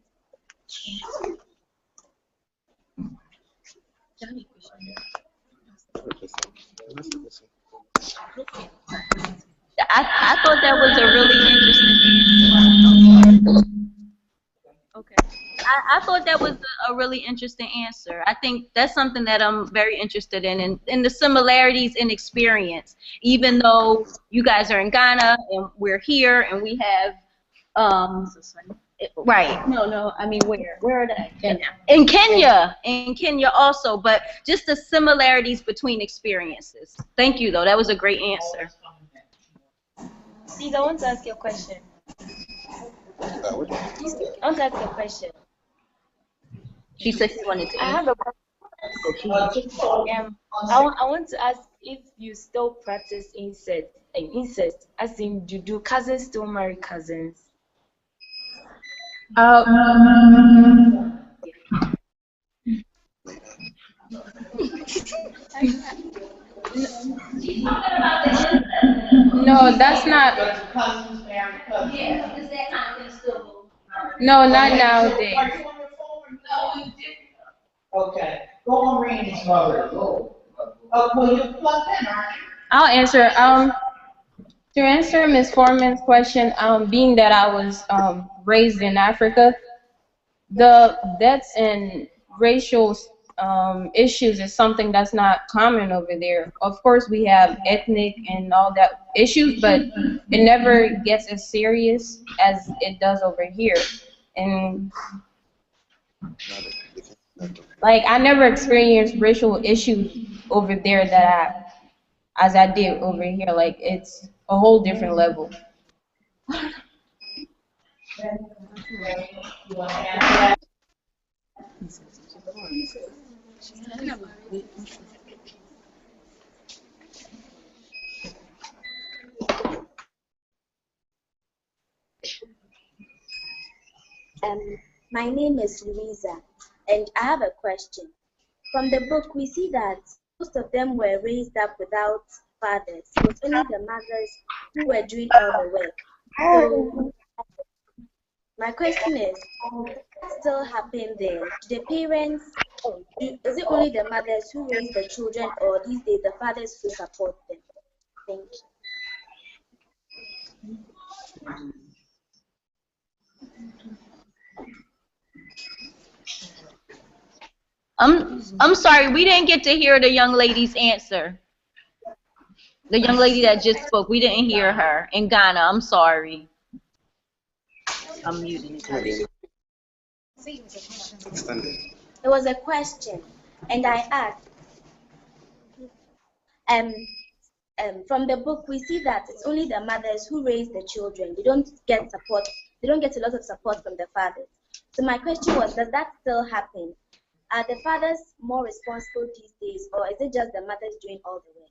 I thought that was a really interesting answer. Okay. I thought that was a really interesting answer. I think that's something that I'm very interested in the similarities in experience. Even though you guys are in Ghana and we're here and we have Right. No, I mean where? Where are they? Kenya. In Kenya also, but just the similarities between experiences. Thank you, though. That was a great answer. Please, I want to ask you a question. I want to ask you a question. She said she wanted to. I have a question. I want to ask if you still practice incest, as in, do cousins still marry cousins? No, that's not. No, not nowadays. Okay. Go on Randy's mother. Well, you plugged in, aren't you? I'll answer. To answer Ms. Foreman's question, being that I was raised in Africa, the deaths and racial issues is something that's not common over there. Of course, we have ethnic and all that issues, but it never gets as serious as it does over here. And like, I never experienced racial issues over there as I did over here. Like, it's a whole different level. My name is Louisa, and I have a question. From the book, we see that most of them were raised up without fathers. It was only the mothers who were doing all the work. So, my question is, what still happen there? Do the parents, is it only the mothers who raise the children, or these days the fathers who support them? Thank you. I'm sorry, we didn't get to hear the young lady's answer. The young lady that just spoke, we didn't hear her in Ghana. I'm sorry. I'm muting it. There was a question, and I asked, from the book, we see that it's only the mothers who raise the children. They don't get support. They don't get a lot of support from the fathers. So my question was, does that still happen? Are the fathers more responsible these days, or is it just the mothers doing all the work?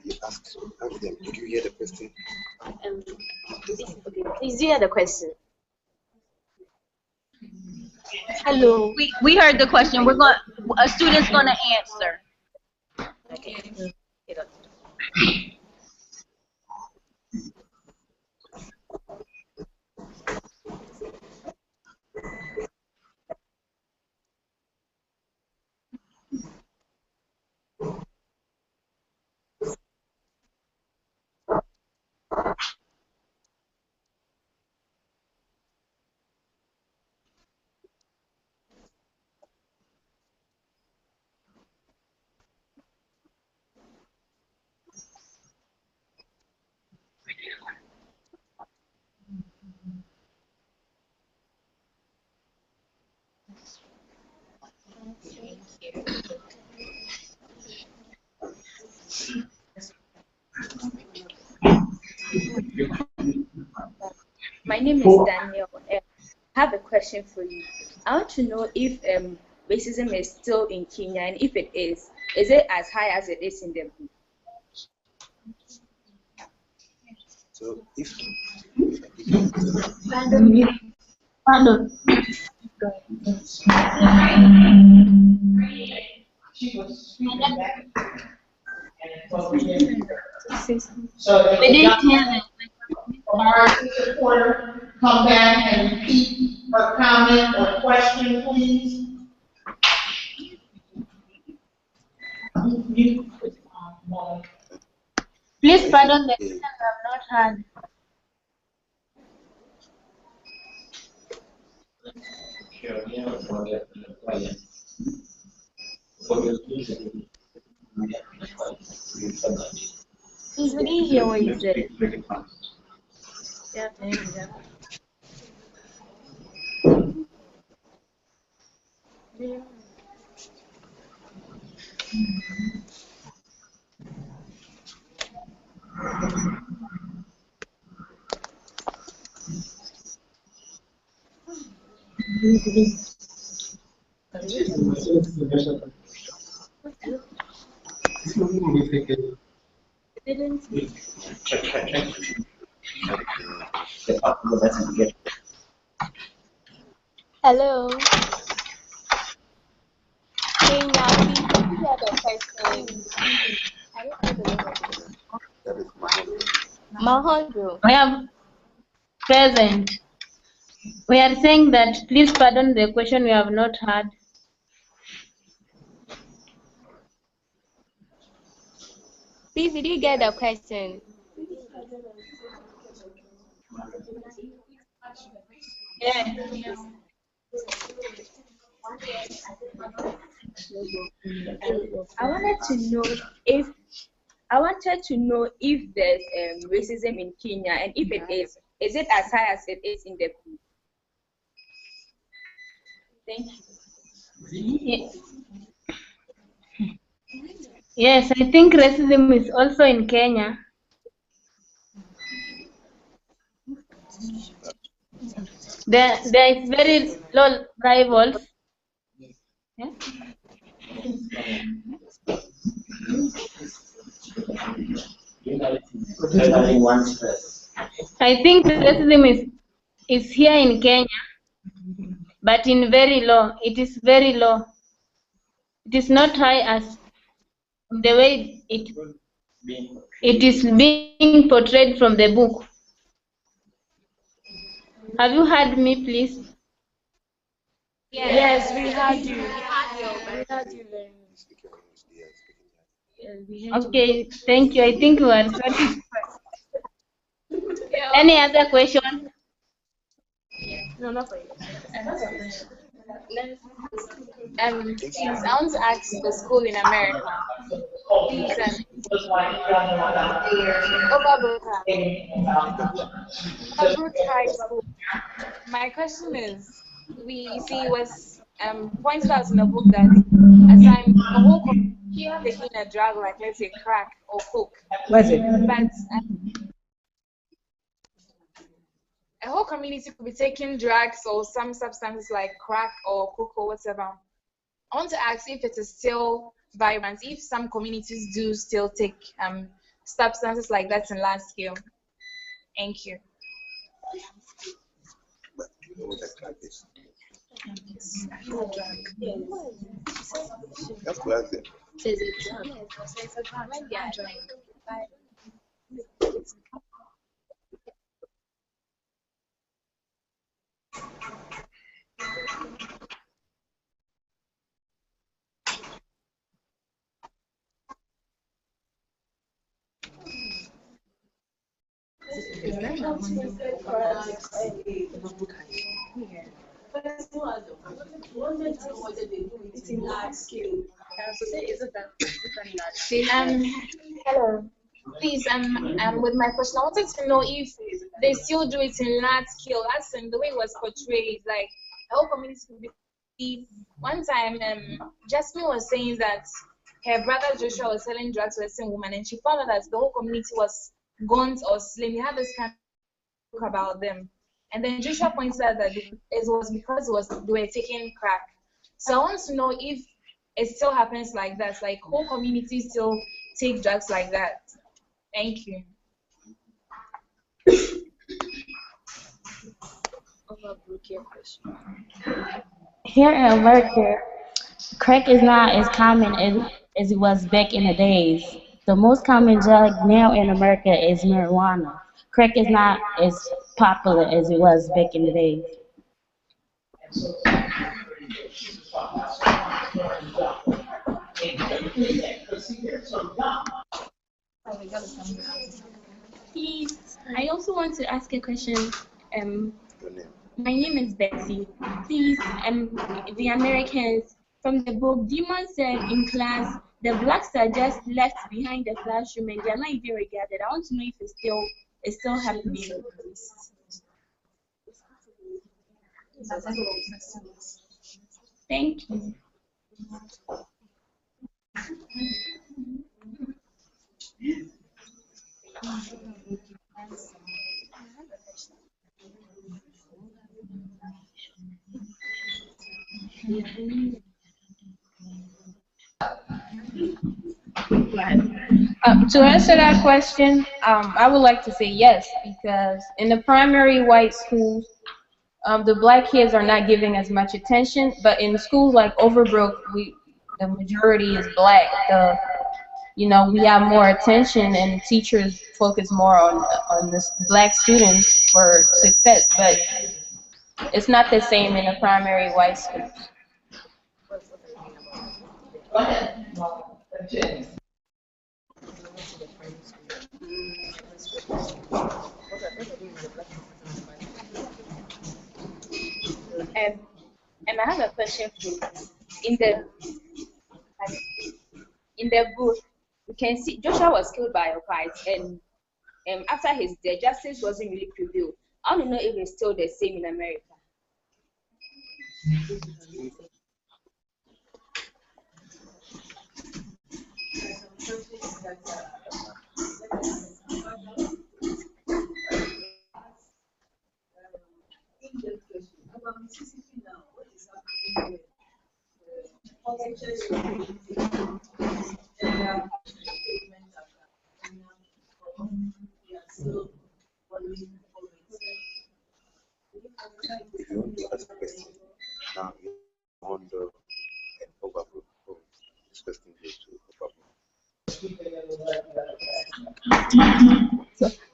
You ask them, did you hear the question? Please, do you hear the question? Hello. We heard the question. A student's gonna answer. Okay. My name is Daniel. I have a question for you. I want to know if racism is still in Kenya, and if it is it as high as it is in the book? So if She was speaking back. So if the supporter come back and repeat her comment or question, please. Please pardon the question I have not heard. Please, we didn't hear what you said. Yeah, Hello. Hey, now, please, you have a question. I don't know the name of it. Mahondo. We have present. We are saying that please pardon the question we have not heard. Please, did you get the question? Yeah. I wanted to know if there's racism in Kenya, and if it is it as high as it is in the book? Thank you. Yes, I think racism is also in Kenya. There is very low rivals. Yeah? I think racism is here in Kenya, but in very low. It is very low. It is not high as the way it is being portrayed from the book. Have you heard me, please? Yes, we heard you. We heard you very much. Okay, thank you. I think we are satisfied. Any other question? No, not for you. Please, I want to ask the school in America. Please, Overbrook High School. My question is, we see was pointed out in the book that at times the whole community taking a drug like, let's say, crack or coke. Was it? But a whole community could be taking drugs or some substances like crack or coke or whatever. I want to ask if it is still vibrant, if some communities do still take substances like that in large scale. Thank you. You know what that crack is? That's what I said. Hello. Please, with my question, I wanted to know if they still do it in large scale, as in the way it was portrayed, like the whole community could be. One time, Jesmyn was saying that her brother Joshua was selling drugs to a single woman, and she found out that the whole community was gaunt or slim. He had this kind of book about them, and then Joshua pointed out that it was because they were taking crack. So I want to know if it still happens like that, like whole communities still take drugs like that. Thank you. Here in America, crack is not as common as it was back in the days. The most common drug now in America is marijuana. Crack is not as popular as it was back in the days. see there, so young. Please, I also want to ask a question. My name is Betsy. Please, the Americans, from the book, Demon said in class, the blacks are just left behind the classroom and they are not even regarded. I want to know if it's still happening. Thank you. To answer that question, I would like to say yes, because in the primary white schools, the black kids are not giving as much attention, but in schools like Overbrook, the majority is black. We have more attention, and teachers focus more on the black students for success, but it's not the same in the primary white schools. Go ahead. And I have a question for you. In the book, you can see Joshua was killed by a fight, and after his death, justice wasn't really prevailed. I don't know if it's still the same in America. If you want to ask a question, now you Mahondo and Overbrook. This question goes to Overbrook.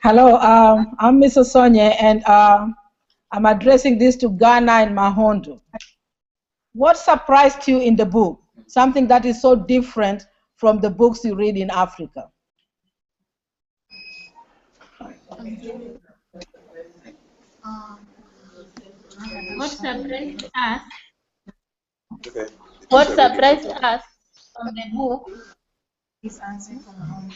Hello, I'm Mrs. Sonia, and I'm addressing this to Ghana and Mahondo. What surprised you in the book? Something that is so different from the books you read in Africa? What surprised us? Okay. What surprised us from the book? This answer from home.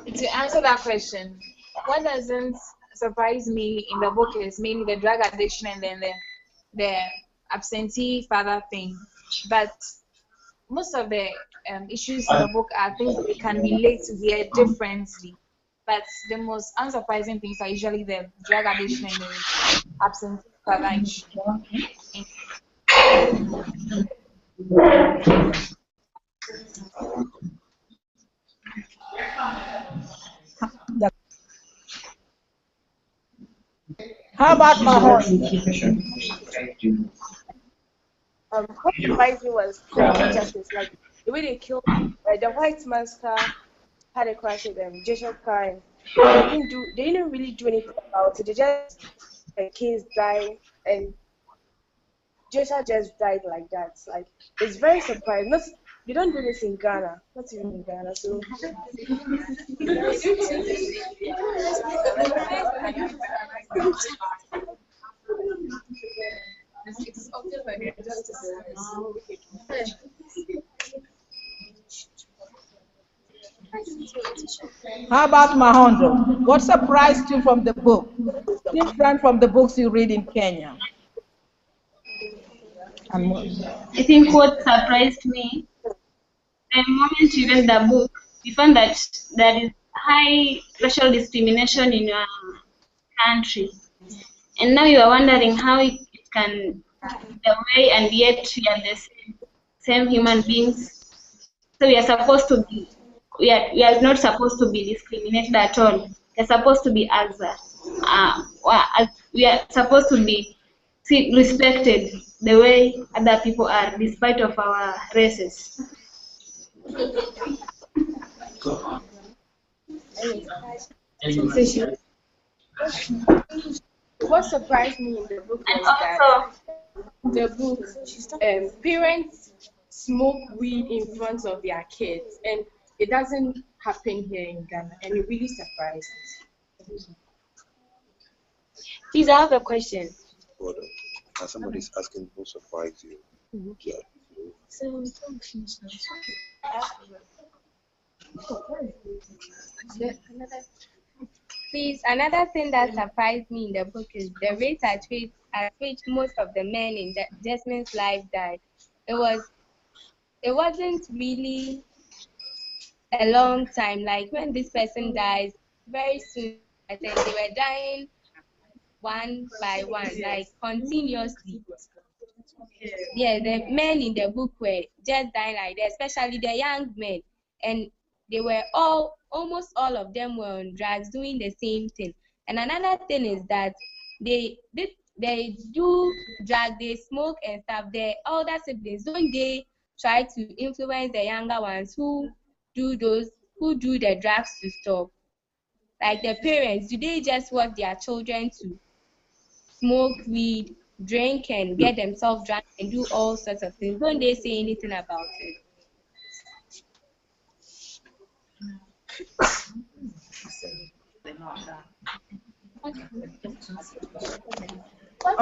To answer that question, what doesn't surprise me in the book is mainly the drug addiction and then the absentee father thing. But most of the issues in the book are things we can relate to here differently. But the most unsurprising things are usually the drug addiction and the absentee father issue. How about Mahondo? What surprised me was the justice, like the way they killed the white master had a crash with Joshua's car, and they didn't really do anything about it. They just the kids died, and Joshua just died like that. Like it's very surprising. You don't do this in Ghana, not even in Ghana. So How about Mahondo? What surprised you from the book? Different from the books you read in Kenya. I think what surprised me, the moment you read the book, you found that there is high racial discrimination in your country. And now you are wondering how it can the way, and yet we are the same human beings. So we are supposed to be, we are not supposed to be discriminated at all. We are supposed to be we are supposed to be respected the way other people are, despite of our races. What surprised me in the book was that the book parents smoke weed in front of their kids, and it doesn't happen here in Ghana, and it really surprised me. Please, I have a question. Hold on. Somebody's asking who surprised you. Okay. So, Please, another thing that surprised me in the book is the rate at which most of the men in Jesmyn's life died. It wasn't really a long time. Like when this person dies, very soon, I think they were dying one by one, like continuously. Yeah, the men in the book were just dying like that, especially the young men. And they were almost all of them were on drugs doing the same thing. And another thing is that they do drug, they smoke and stuff. Their older siblings, don't they try to influence the younger ones who do the drugs to stop? Like the parents, do they just want their children to smoke weed, drink, and get themselves drunk and do all sorts of things? Don't they say anything about it? I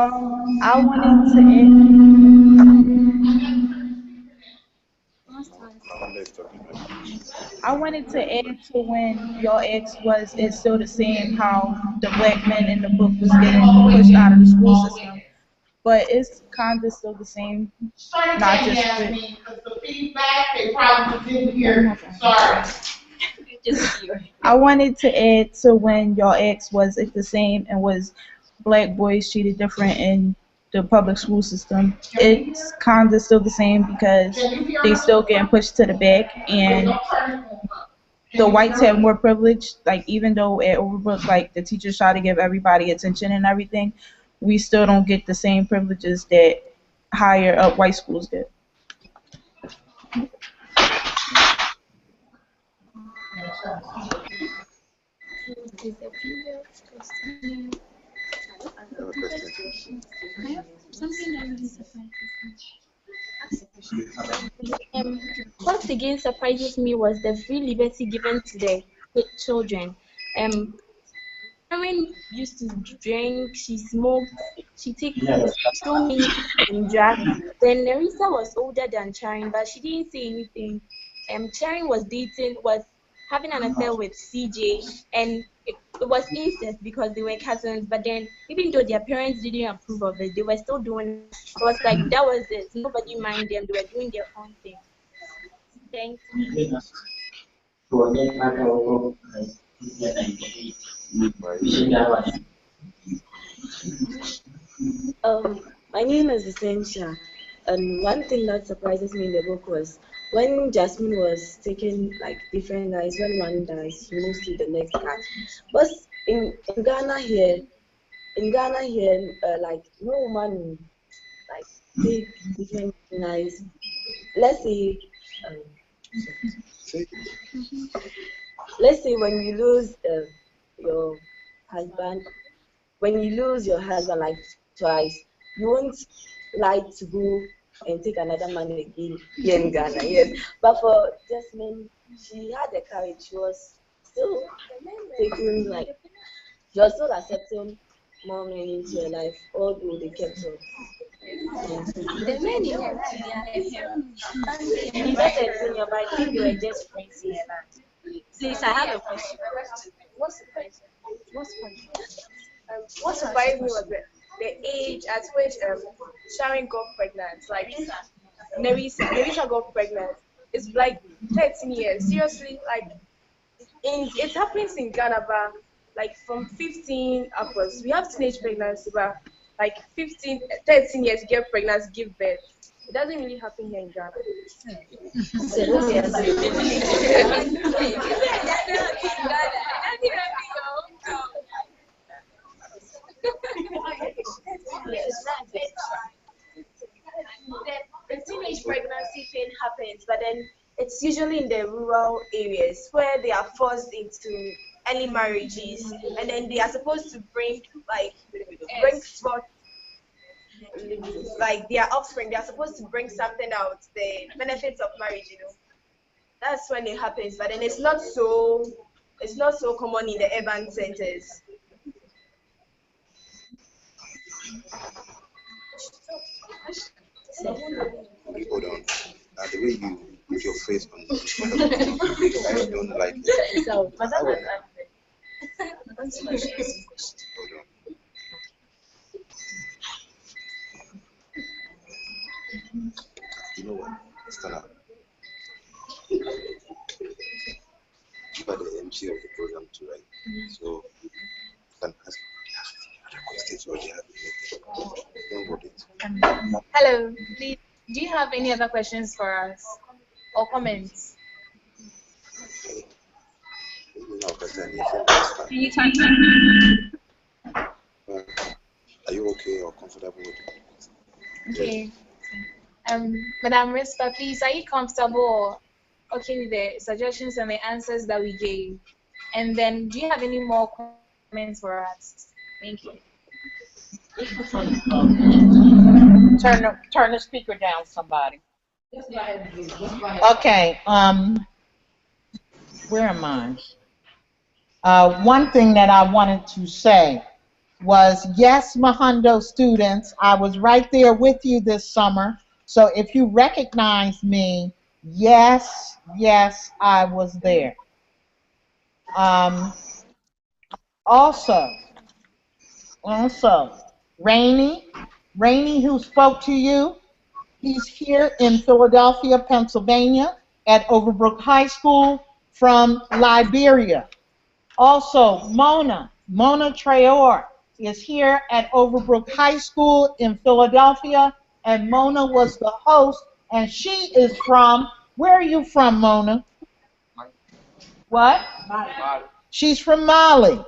wanted to I wanted to add to when your ex was, it's still the same, how the black men in the book was getting pushed out of the school system. But it's kind of still the same, not just with... Because the feedback, they probably didn't hear. Sorry. I wanted to add to when your ex was it the same and was black boys treated different in the public school system. It's kind of still the same because they still getting pushed to the back, and the whites have more privilege. Like even though at Overbrook, like the teachers try to give everybody attention and everything, we still don't get the same privileges that higher up white schools get. What again surprises me was the free liberty given to the children. Karen used to drink, she smoked, she took so many drugs. Then Larissa was older than Charing, but she didn't say anything. Charing was having an affair with CJ, and it was incest because they were cousins. But then, even though their parents didn't approve of it, they were still doing it. It was like that was it. Nobody minded them. They were doing their own thing. Thanks. My name is Essential, and one thing that surprises me in the book was when Jesmyn was taking like different guys. When one dies, he moves to the next guy. But in Ghana here, like no woman will, like take different guys. Let's say, when you lose your husband, like twice, you won't like to go and take another man again here in Ghana, yes. But for Jesmyn, she had the courage. She was still accepting more men into her life, although they kept her. The men in her but I think they were just friends here. Please, I have a question. What surprised me was the age at which Sharon got pregnant. Like Nerissa got pregnant. It's like 13 years. Seriously, like it happens in Ghana, but like from 15 upwards. We have teenage pregnancy, but like 13 years to get pregnant, give birth. It doesn't really happen here in Ghana. The teenage pregnancy thing happens, but then it's usually in the rural areas where they are forced into early marriages, and then they are supposed to bring forth like their offspring. They are supposed to bring something out, the benefits of marriage. That's when it happens. But then it's not so common in the urban centers. Okay, hold on. The way you put your face on the I don't like it. So, Hold on. You know what? Stand up. You are the MC of the program too, right? So you can ask other questions or you have don't hold it. Hello, please, do you have any other questions for us or comments? Are you okay or comfortable with it? Okay. Madam Rispa, please, are you comfortable or okay with the suggestions and the answers that we gave? And then, do you have any more comments for us? Thank you. Turn the speaker down, somebody. Just go ahead. Okay. Where am I? One thing that I wanted to say was, yes, Mahondo students, I was right there with you this summer. So if you recognize me, yes, I was there. Also, Rainey, who spoke to you, he's here in Philadelphia, Pennsylvania, at Overbrook High School from Liberia. Also, Mona Traore is here at Overbrook High School in Philadelphia, and Mona was the host, and she is from, where are you from, Mona? What? Mali. She's from Mali.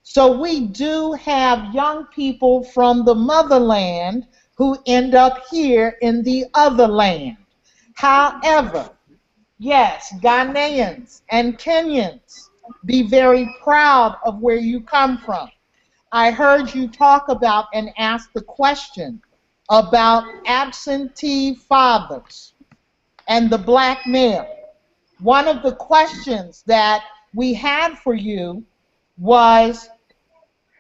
So we do have young people from the motherland who end up here in the other land. However, yes, Ghanaians and Kenyans, be very proud of where you come from. I heard you talk about and ask the question about absentee fathers and the black male. One of the questions that we had for you was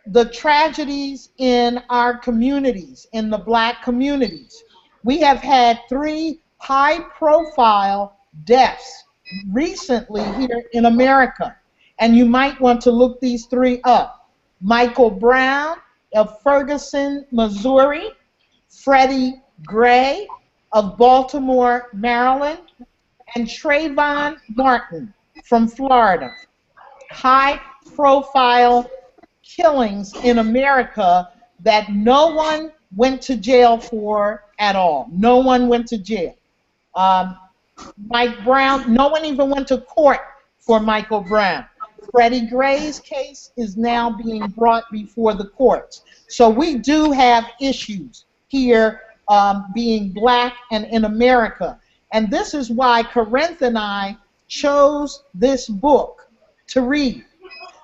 the tragedies in our communities, in the black communities. We have had 3 high-profile deaths recently here in America, and you might want to look these 3 up. Michael Brown of Ferguson, Missouri, Freddie Gray of Baltimore, Maryland, and Trayvon Martin from Florida. High-profile killings in America that no one went to jail for at all. No one went to jail. Mike Brown, no one even went to court for Michael Brown. Freddie Gray's case is now being brought before the courts. So we do have issues here being black and in America. And this is why Corinth and I chose this book to read,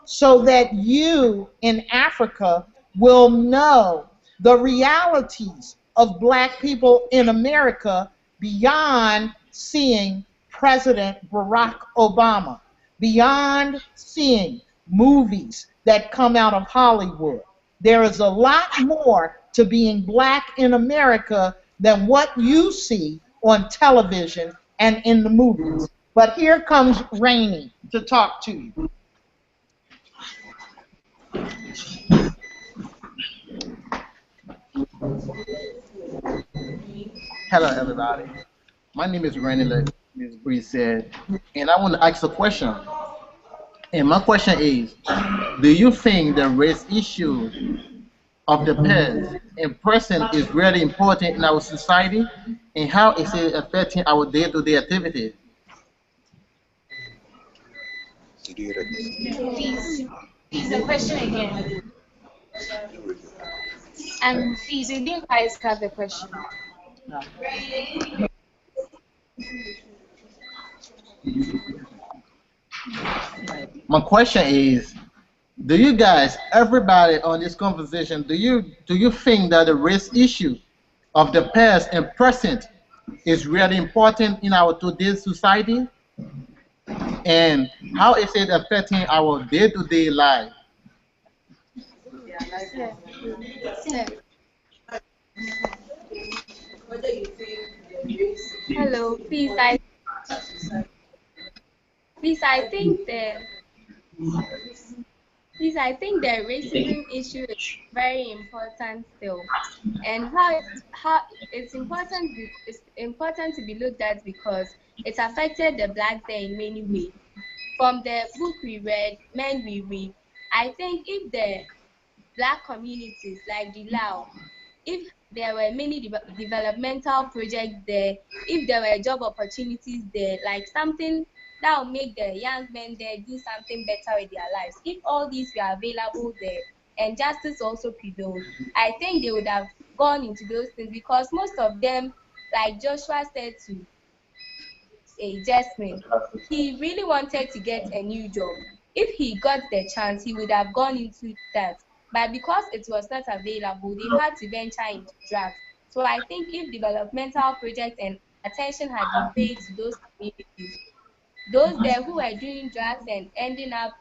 so that you in Africa will know the realities of black people in America beyond seeing President Barack Obama, beyond seeing movies that come out of Hollywood. There is a lot more to being black in America than what you see on television and in the movies. But here comes Rainey to talk to you. Hello, everybody. My name is Randy, like Ms. Bree said, and I want to ask a question. And my question is, do you think the race issue of the past and present is really important in our society, and how is it affecting our day-to-day activities? Please, the question again. Please, you didn't quite catch the question. My question is, do you guys, everybody on this conversation, do you think that the race issue of the past and present is really important in our today's society? And how is it affecting our day-to-day life? Hello, please, I think the Please, I think the racism issue is very important still, and how it's important to be looked at because it affected the blacks there in many ways. From the book we read, Men We Read, I think if the black communities like the Lao, if there were many developmental projects there, if there were job opportunities there, like something that will make the young men there do something better with their lives. If all these were available there and justice also prevailed, I think they would have gone into those things because most of them, like Joshua said to Jesmyn, he really wanted to get a new job. If he got the chance, he would have gone into that. But because it was not available, they had to venture into drugs. So I think if developmental projects and attention had been paid to those communities, those there who were doing drugs and ending up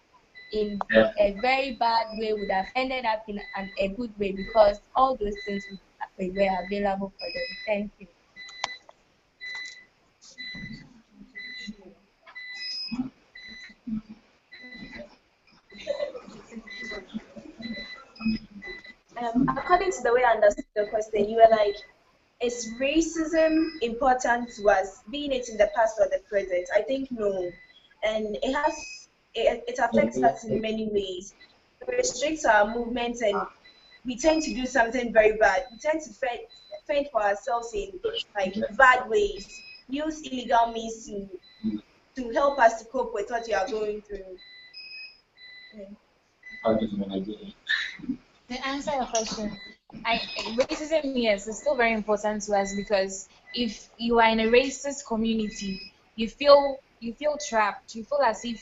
in a very bad way would have ended up in a good way because all those things were available for them. Thank you. According to the way I understood the question, you were like, is racism important to us, being it in the past or the present? I think no. And it affects us in many ways. It restricts our movements and we tend to do something very bad. We tend to fend for ourselves in like bad ways, use illegal means to help us to cope with what we are going through. To answer your question, racism, yes, is still very important to us because if you are in a racist community, you feel trapped. You feel as if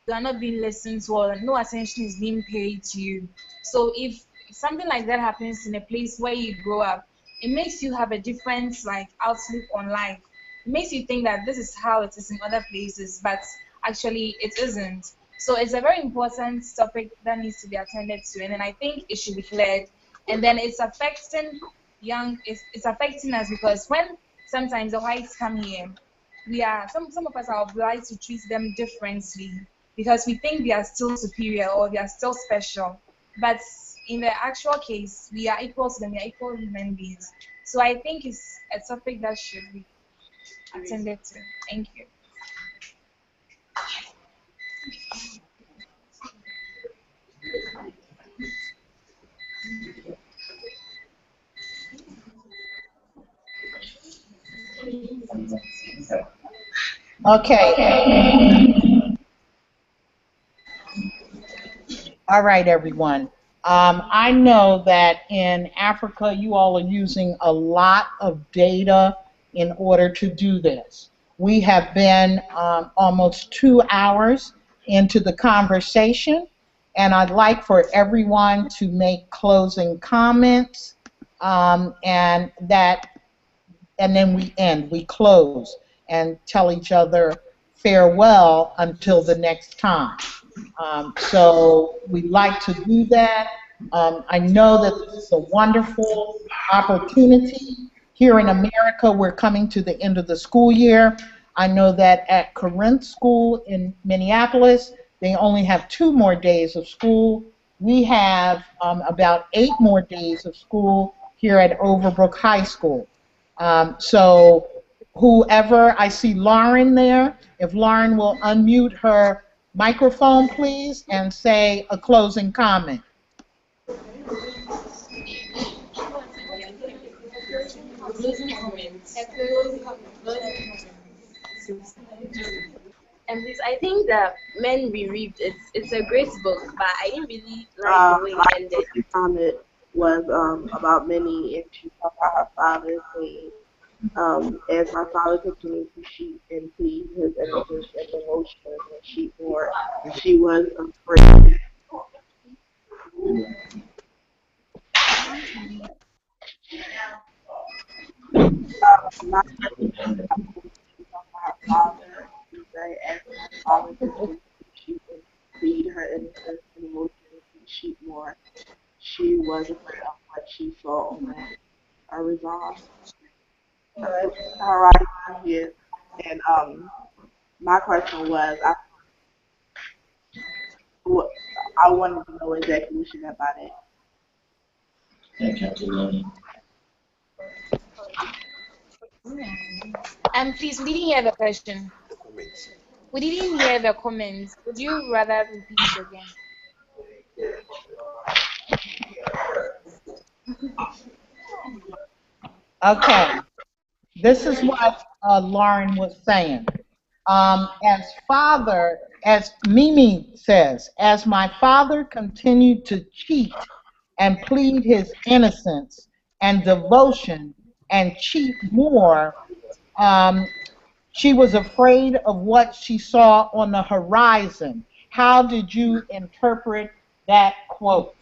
you are not being listened to or no attention is being paid to you. So if something like that happens in a place where you grow up, it makes you have a different outlook on life. It makes you think that this is how it is in other places, but actually it isn't. So it's a very important topic that needs to be attended to, and then I think it should be cleared. And then it's affecting it's affecting us because when sometimes the whites come here, some of us are obliged to treat them differently because we think they are still superior or they are still special. But in the actual case, we are equal to them, we are equal human beings. So I think it's a topic that should be attended to. Thank you. Okay. All right, everyone. I know that in Africa, you all are using a lot of data in order to do this. We have been almost 2 hours into the conversation, and I'd like for everyone to make closing comments, and then we close and tell each other farewell until the next time. So we'd like to do that. I know that this is a wonderful opportunity. Here in America, we're coming to the end of the school year. I know that at Corinth School in Minneapolis, they only have 2 more days of school. We have about 8 more days of school here at Overbrook High School. So whoever, I see Lauren there, if Lauren will unmute her microphone, please, and say a closing comment. And this, I think that Men We Read, it's a great book, but I didn't really like the way it ended. Comment was about Minnie, and she talked about her father's name as my father continued to cheat and plead his innocence and the motion and cheat more, she was afraid. My father, as my father continued to cheat and plead her innocence and motion and cheat more, she was afraid of what she saw when I resolved. All right, I'm here. And my question was, I wanted to know exactly what she meant by that. Please, we didn't hear the question. We didn't hear the comments. Would you rather repeat it again? Okay, this is what Lauren was saying. As Mimi says, as my father continued to cheat and plead his innocence and devotion and cheat more, she was afraid of what she saw on the horizon. How did you interpret that quote?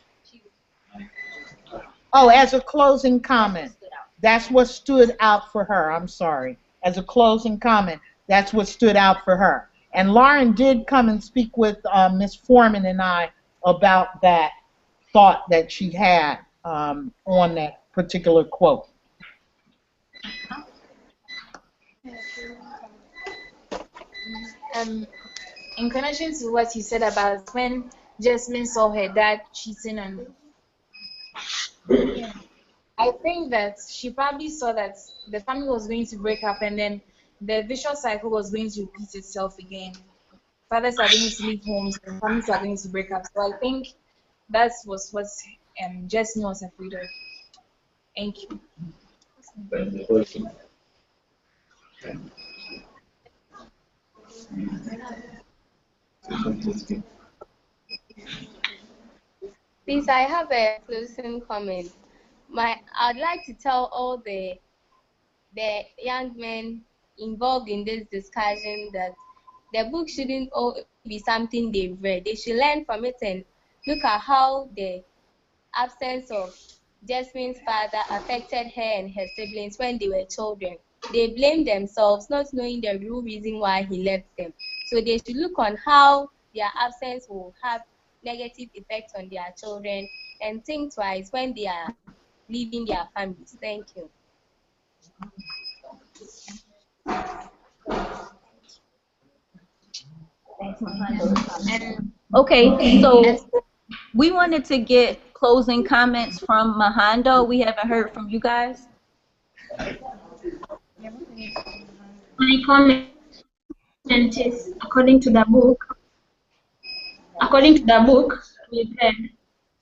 Oh, as a closing comment. That's what stood out for her. I'm sorry. As a closing comment, that's what stood out for her. And Lauren did come and speak with Ms. Foreman and I about that thought that she had on that particular quote. In connection to what you said about when Jesmyn saw her dad cheating on her, I think that she probably saw that the family was going to break up and then the vicious cycle was going to repeat itself again. Fathers are going to leave homes and families are going to break up. So I think that was what Jesmyn was afraid of. Thank you. Please, I have a closing comment. I'd like to tell all the young men involved in this discussion that the book shouldn't be something they've read. They should learn from it and look at how the absence of Jesmyn's father affected her and her siblings when they were children. They blamed themselves, not knowing the real reason why he left them. So they should look on how their absence will have negative effects on their children and think twice when they are leaving their families. Thank you. Okay, so we wanted to get closing comments from Mahondo. We haven't heard from you guys. My comment is according to the book, we've read,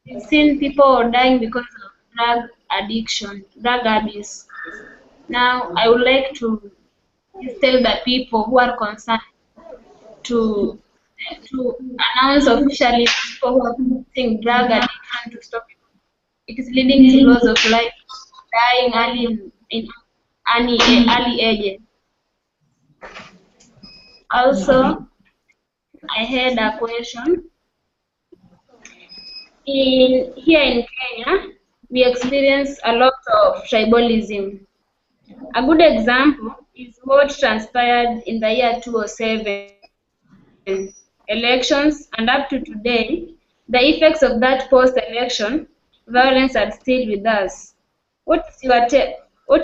we've seen people dying because of drug addiction, drug abuse. Now, I would like to tell the people who are concerned to announce officially people who are using drug addiction to stop it. It is leading to loss of life, dying early in early ages. Also, I had a question. Here in Kenya, we experience a lot of tribalism. A good example is what transpired in the year 2007 elections, and up to today, the effects of that post-election violence are still with us. What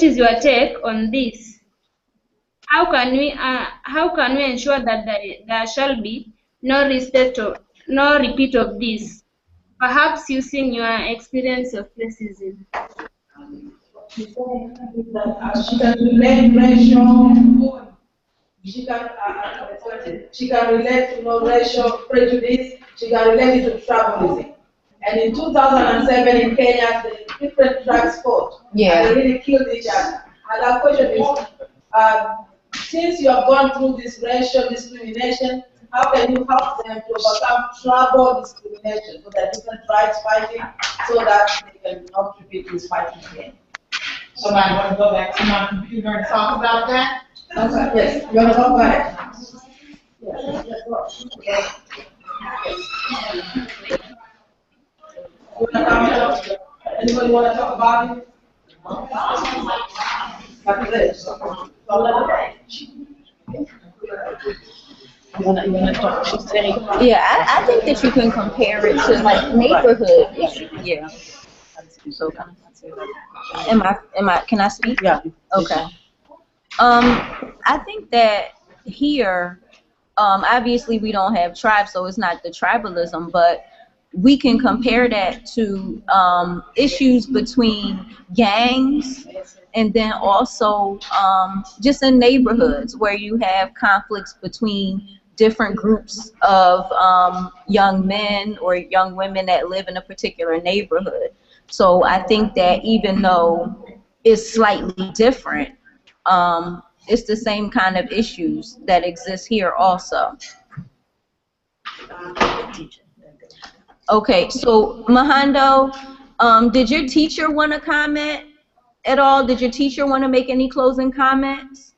is your take on this? How can we ensure that there shall be no repeat of this? Perhaps using your experience of racism. She can relate racial. She can relate to racial prejudice. She can relate it to tribalism. And in 2007 in Kenya, the different tribes fought. Yeah. And they really killed each other. And our question is, since you have gone through this racial discrimination, how can you help them to overcome tribal discrimination so that different tribes fighting so that they can not repeat this fight again? Somebody want to go back to my computer and talk about that? Okay, yes, you wanna go back? Anybody wanna talk about it? Like this. You wanna talk, she's saying. Yeah, I think that you can compare it to like neighborhood issues. Yeah. So can I speak? Yeah. Okay. I think that here, obviously we don't have tribes, so it's not the tribalism, but we can compare that to issues between gangs and then also just in neighborhoods where you have conflicts between different groups of young men or young women that live in a particular neighborhood. So I think that even though it's slightly different, it's the same kind of issues that exist here also. Okay, so Mahondo, did your teacher want to comment at all? Did your teacher want to make any closing comments?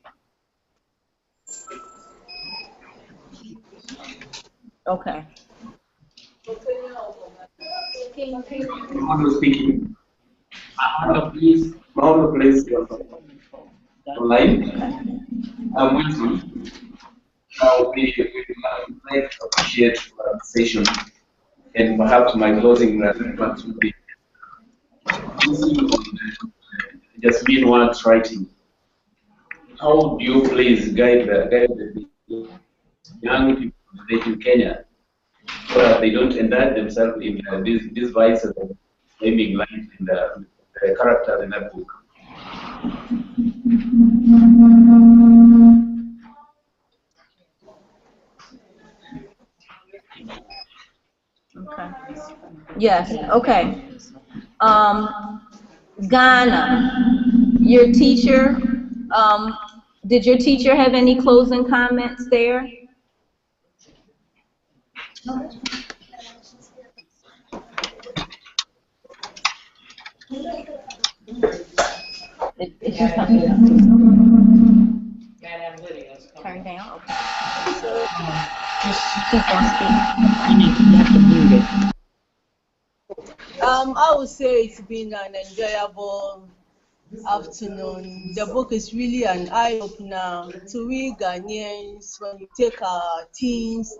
Okay. Mahondo speaking. Mahondo, please, online. I'm waiting. We might appreciate the session, and perhaps my closing remarks would be Jesmyn Ward's writing. How do you please guide the young people in Kenya so that they don't indulge themselves in these vices of naming life in the characters in that book? Okay. Yes, okay. Ghana, your teacher, did your teacher have any closing comments there? Turn down, okay. I would say it's been an enjoyable afternoon. The book is really an eye-opener to we Ghanaians. When we take our teens,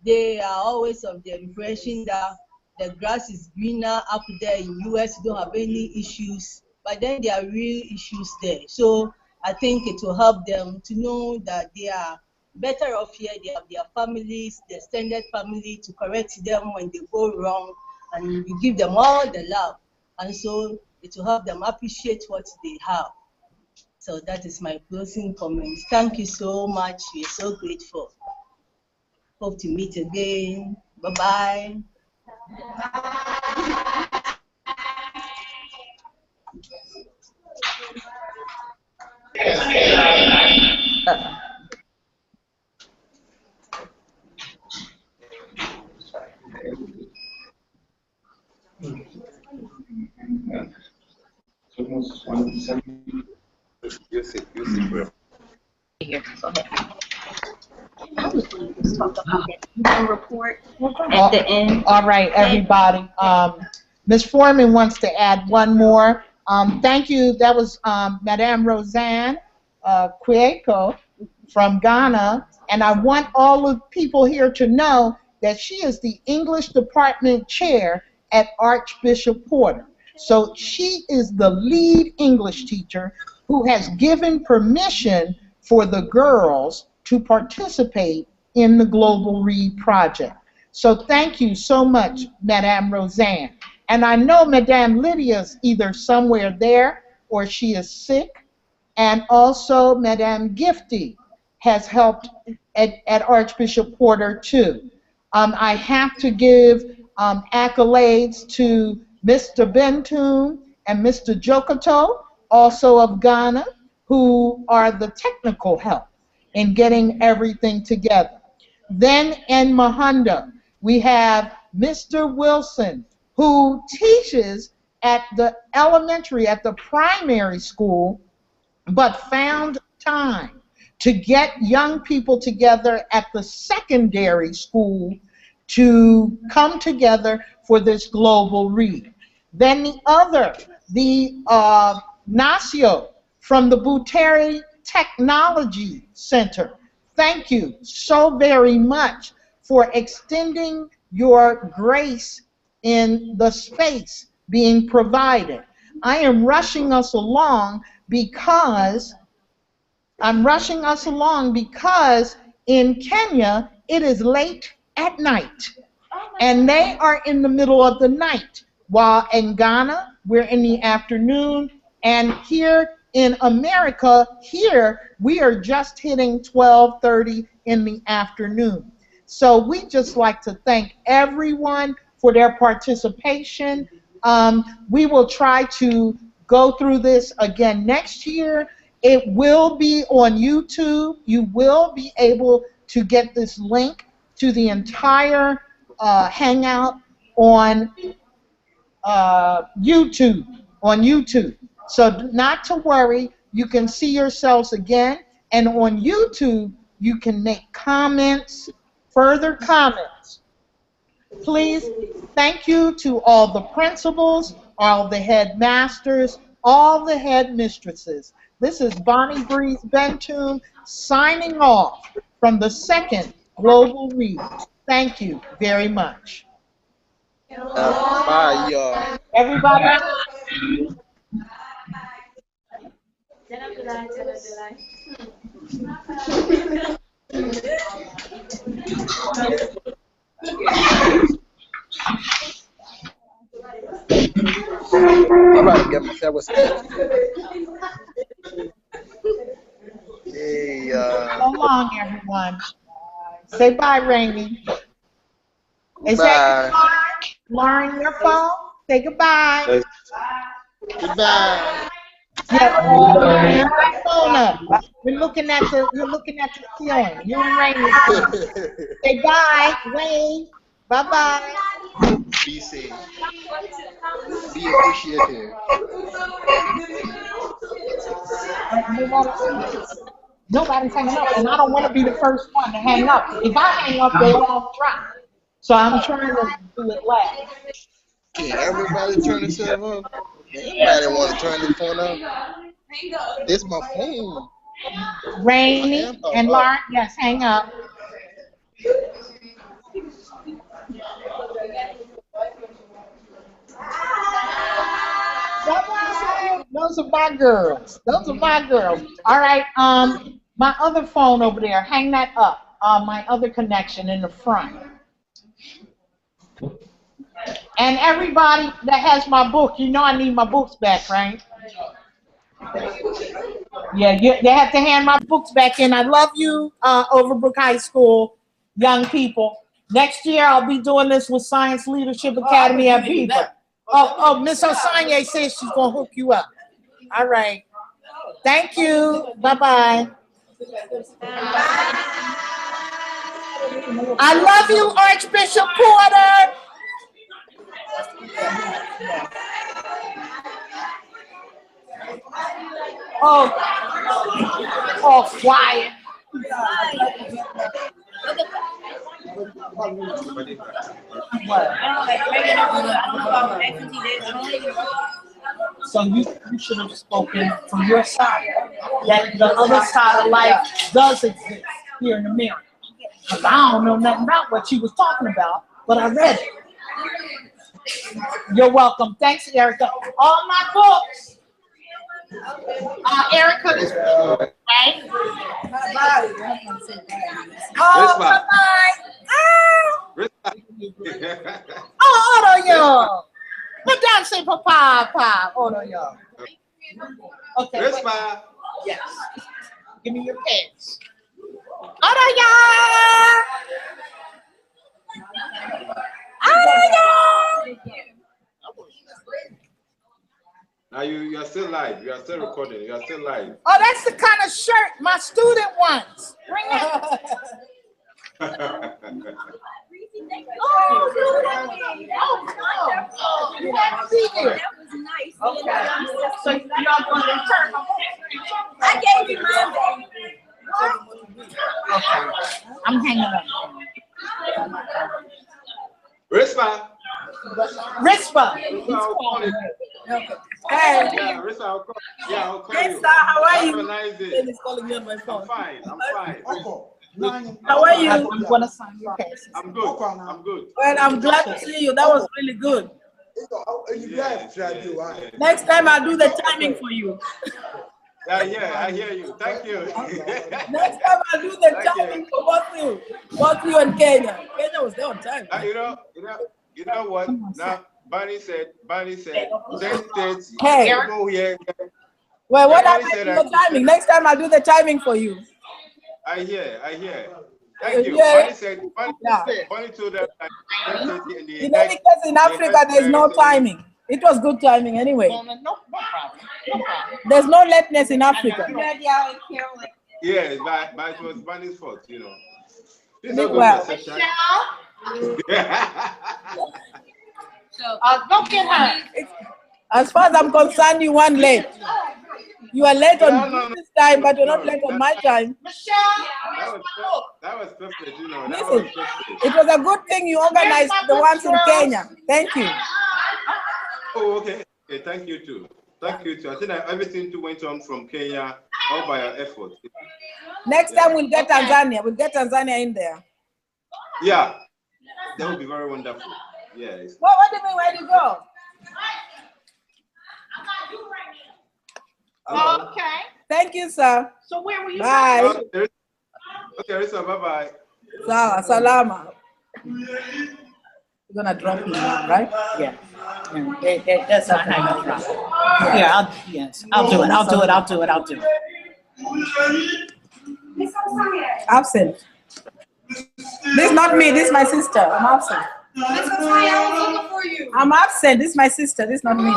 they are always of the impression that the grass is greener up there in US, you don't have any issues, but then there are real issues there. So I think it will help them to know that they are better off here. They have their families, their extended family to correct them when they go wrong, and we give them all the love. And so it will help them appreciate what they have. So that is my closing comments. Thank you so much. We're so grateful. Hope to meet again. Bye-bye. Here, go ahead. I was going to talk about that report at the end. All right, everybody. Ms. Foreman wants to add one more. Thank you. That was Madame Roseanne Kweiko from Ghana. And I want all the people here to know that she is the English department chair at Archbishop Porter. So she is the lead English teacher who has given permission for the girls to participate in the Global Read Project. So thank you so much, Madame Roseanne. And I know Madame Lydia's either somewhere there or she is sick. And also Madame Gifty has helped at Archbishop Porter too. I have to give accolades to Mr. Bentoon and Mr. Jokoto, also of Ghana, who are the technical help in getting everything together. Then in Mahondo, we have Mr. Wilson, who teaches at the elementary, at the primary school, but found time to get young people together at the secondary school to come together for this global read. Then the Nacio from the Buteri Technology Center. Thank you so very much for extending your grace in the space being provided. I am rushing us along because in Kenya it is late at night and they are in the middle of the night, while in Ghana we're in the afternoon, and here in America, here we are just hitting 12:30 in the afternoon. So we just like to thank everyone for their participation. We will try to go through this again next year. It will be on YouTube. You will be able to get this link to the entire Hangout on YouTube. So not to worry, you can see yourselves again, and on YouTube you can make comments, further comments. Please, thank you to all the principals, all the headmasters, all the headmistresses. This is Bonnie Breeze Bentoon signing off from the second Global Read. Thank you very much. Bye, y'all. Everybody. I'm about to get myself a snack. Hey, So long, everyone. Say bye, Rainy. Is bye. that Lauren, your phone? Say goodbye. Goodbye. Yeah, my phone up. You're looking at the ceiling. You and Rainy. Say bye, wave. Bye bye. Be safe. Be appreciative. Nobody's hanging up, and I don't want to be the first one to hang up. If I hang up, they all drop. So I'm trying to do it last. Can everybody turn themselves up? Anybody want to turn their phone up? This my phone. Rainy and Lauren, yes, hang up. Those are my girls. Those are my girls. All right. My other phone over there. Hang that up. My other connection in the front. And everybody that has my book, you know I need my books back, right? Yeah, they have to hand my books back in. I love you, Overbrook High School, young people. Next year I'll be doing this with Science Leadership Academy at Viva. Oh, Miss Osanye says she's gonna hook you up. All right. Thank you. Bye-bye. I love you, Archbishop Porter. Oh, quiet. So you should have spoken from your side. That the other side of life does exist here in America. Because I don't know nothing about what she was talking about, but I read it. You're welcome. Thanks, Erica. All my books. Erica is right. Oh, bye-bye. Oh, yo. What does say, Papa? Oh, yo. Okay. Yes. Give me your pants. Oh, yo. Now you are still live. You are still recording. You are still live. Oh, that's the kind of shirt my student wants. Bring it. Oh, you haven't seen it. Okay. So y'all going to return? I gave you mine, baby. Okay. I'm hanging up. Rispa. Rispa. Hey. Yeah, Rispa, I'll call. Yeah, I'll call you. Sir, how are you? Have a nice day. He's calling me on my phone. I'm fine. I'm fine. How are you? I'm gonna sign your case. I'm good. I'm good. Well, I'm glad to see you. That was really good. Next time I'll do the timing for you. Yeah, I hear you. Thank you. Next time I'll do the timing for both you and Kenya. Kenya was there on time. You know what? Now Barney said 10:30. Hey. Go here. Well, what happened to the timing? Next time I'll do the timing for you. I hear. Thank you. Yeah. Barney told us 10:30 in the In any case, in Africa, there's no timing. It was good timing anyway. No problem. There's no lateness in Africa. Yes, but it was Barney's fault, you know. Well, Go get her. as far as I'm concerned, you weren't late. You are late on this time, but you're not late on my time. That was perfect, you know. Listen, it was a good thing you organized the ones in Kenya. Thank you. Oh, okay. Thank you too. I think that everything too went on from Kenya all by our effort. Next time we'll get Tanzania. We'll get Tanzania in there. Yeah, that would be very wonderful. Yes. Well, what do you mean? Where do you go? Okay. Thank you, sir. So where were you? Bye. Okay, Risa, bye-bye. Sawa, salama. You're gonna drop me now, right? Yeah. That's not how you drop. Yeah, I'll do it. Absent. This is not me, this is my sister. I'm absent. I'm absent, this is my sister, this is not me.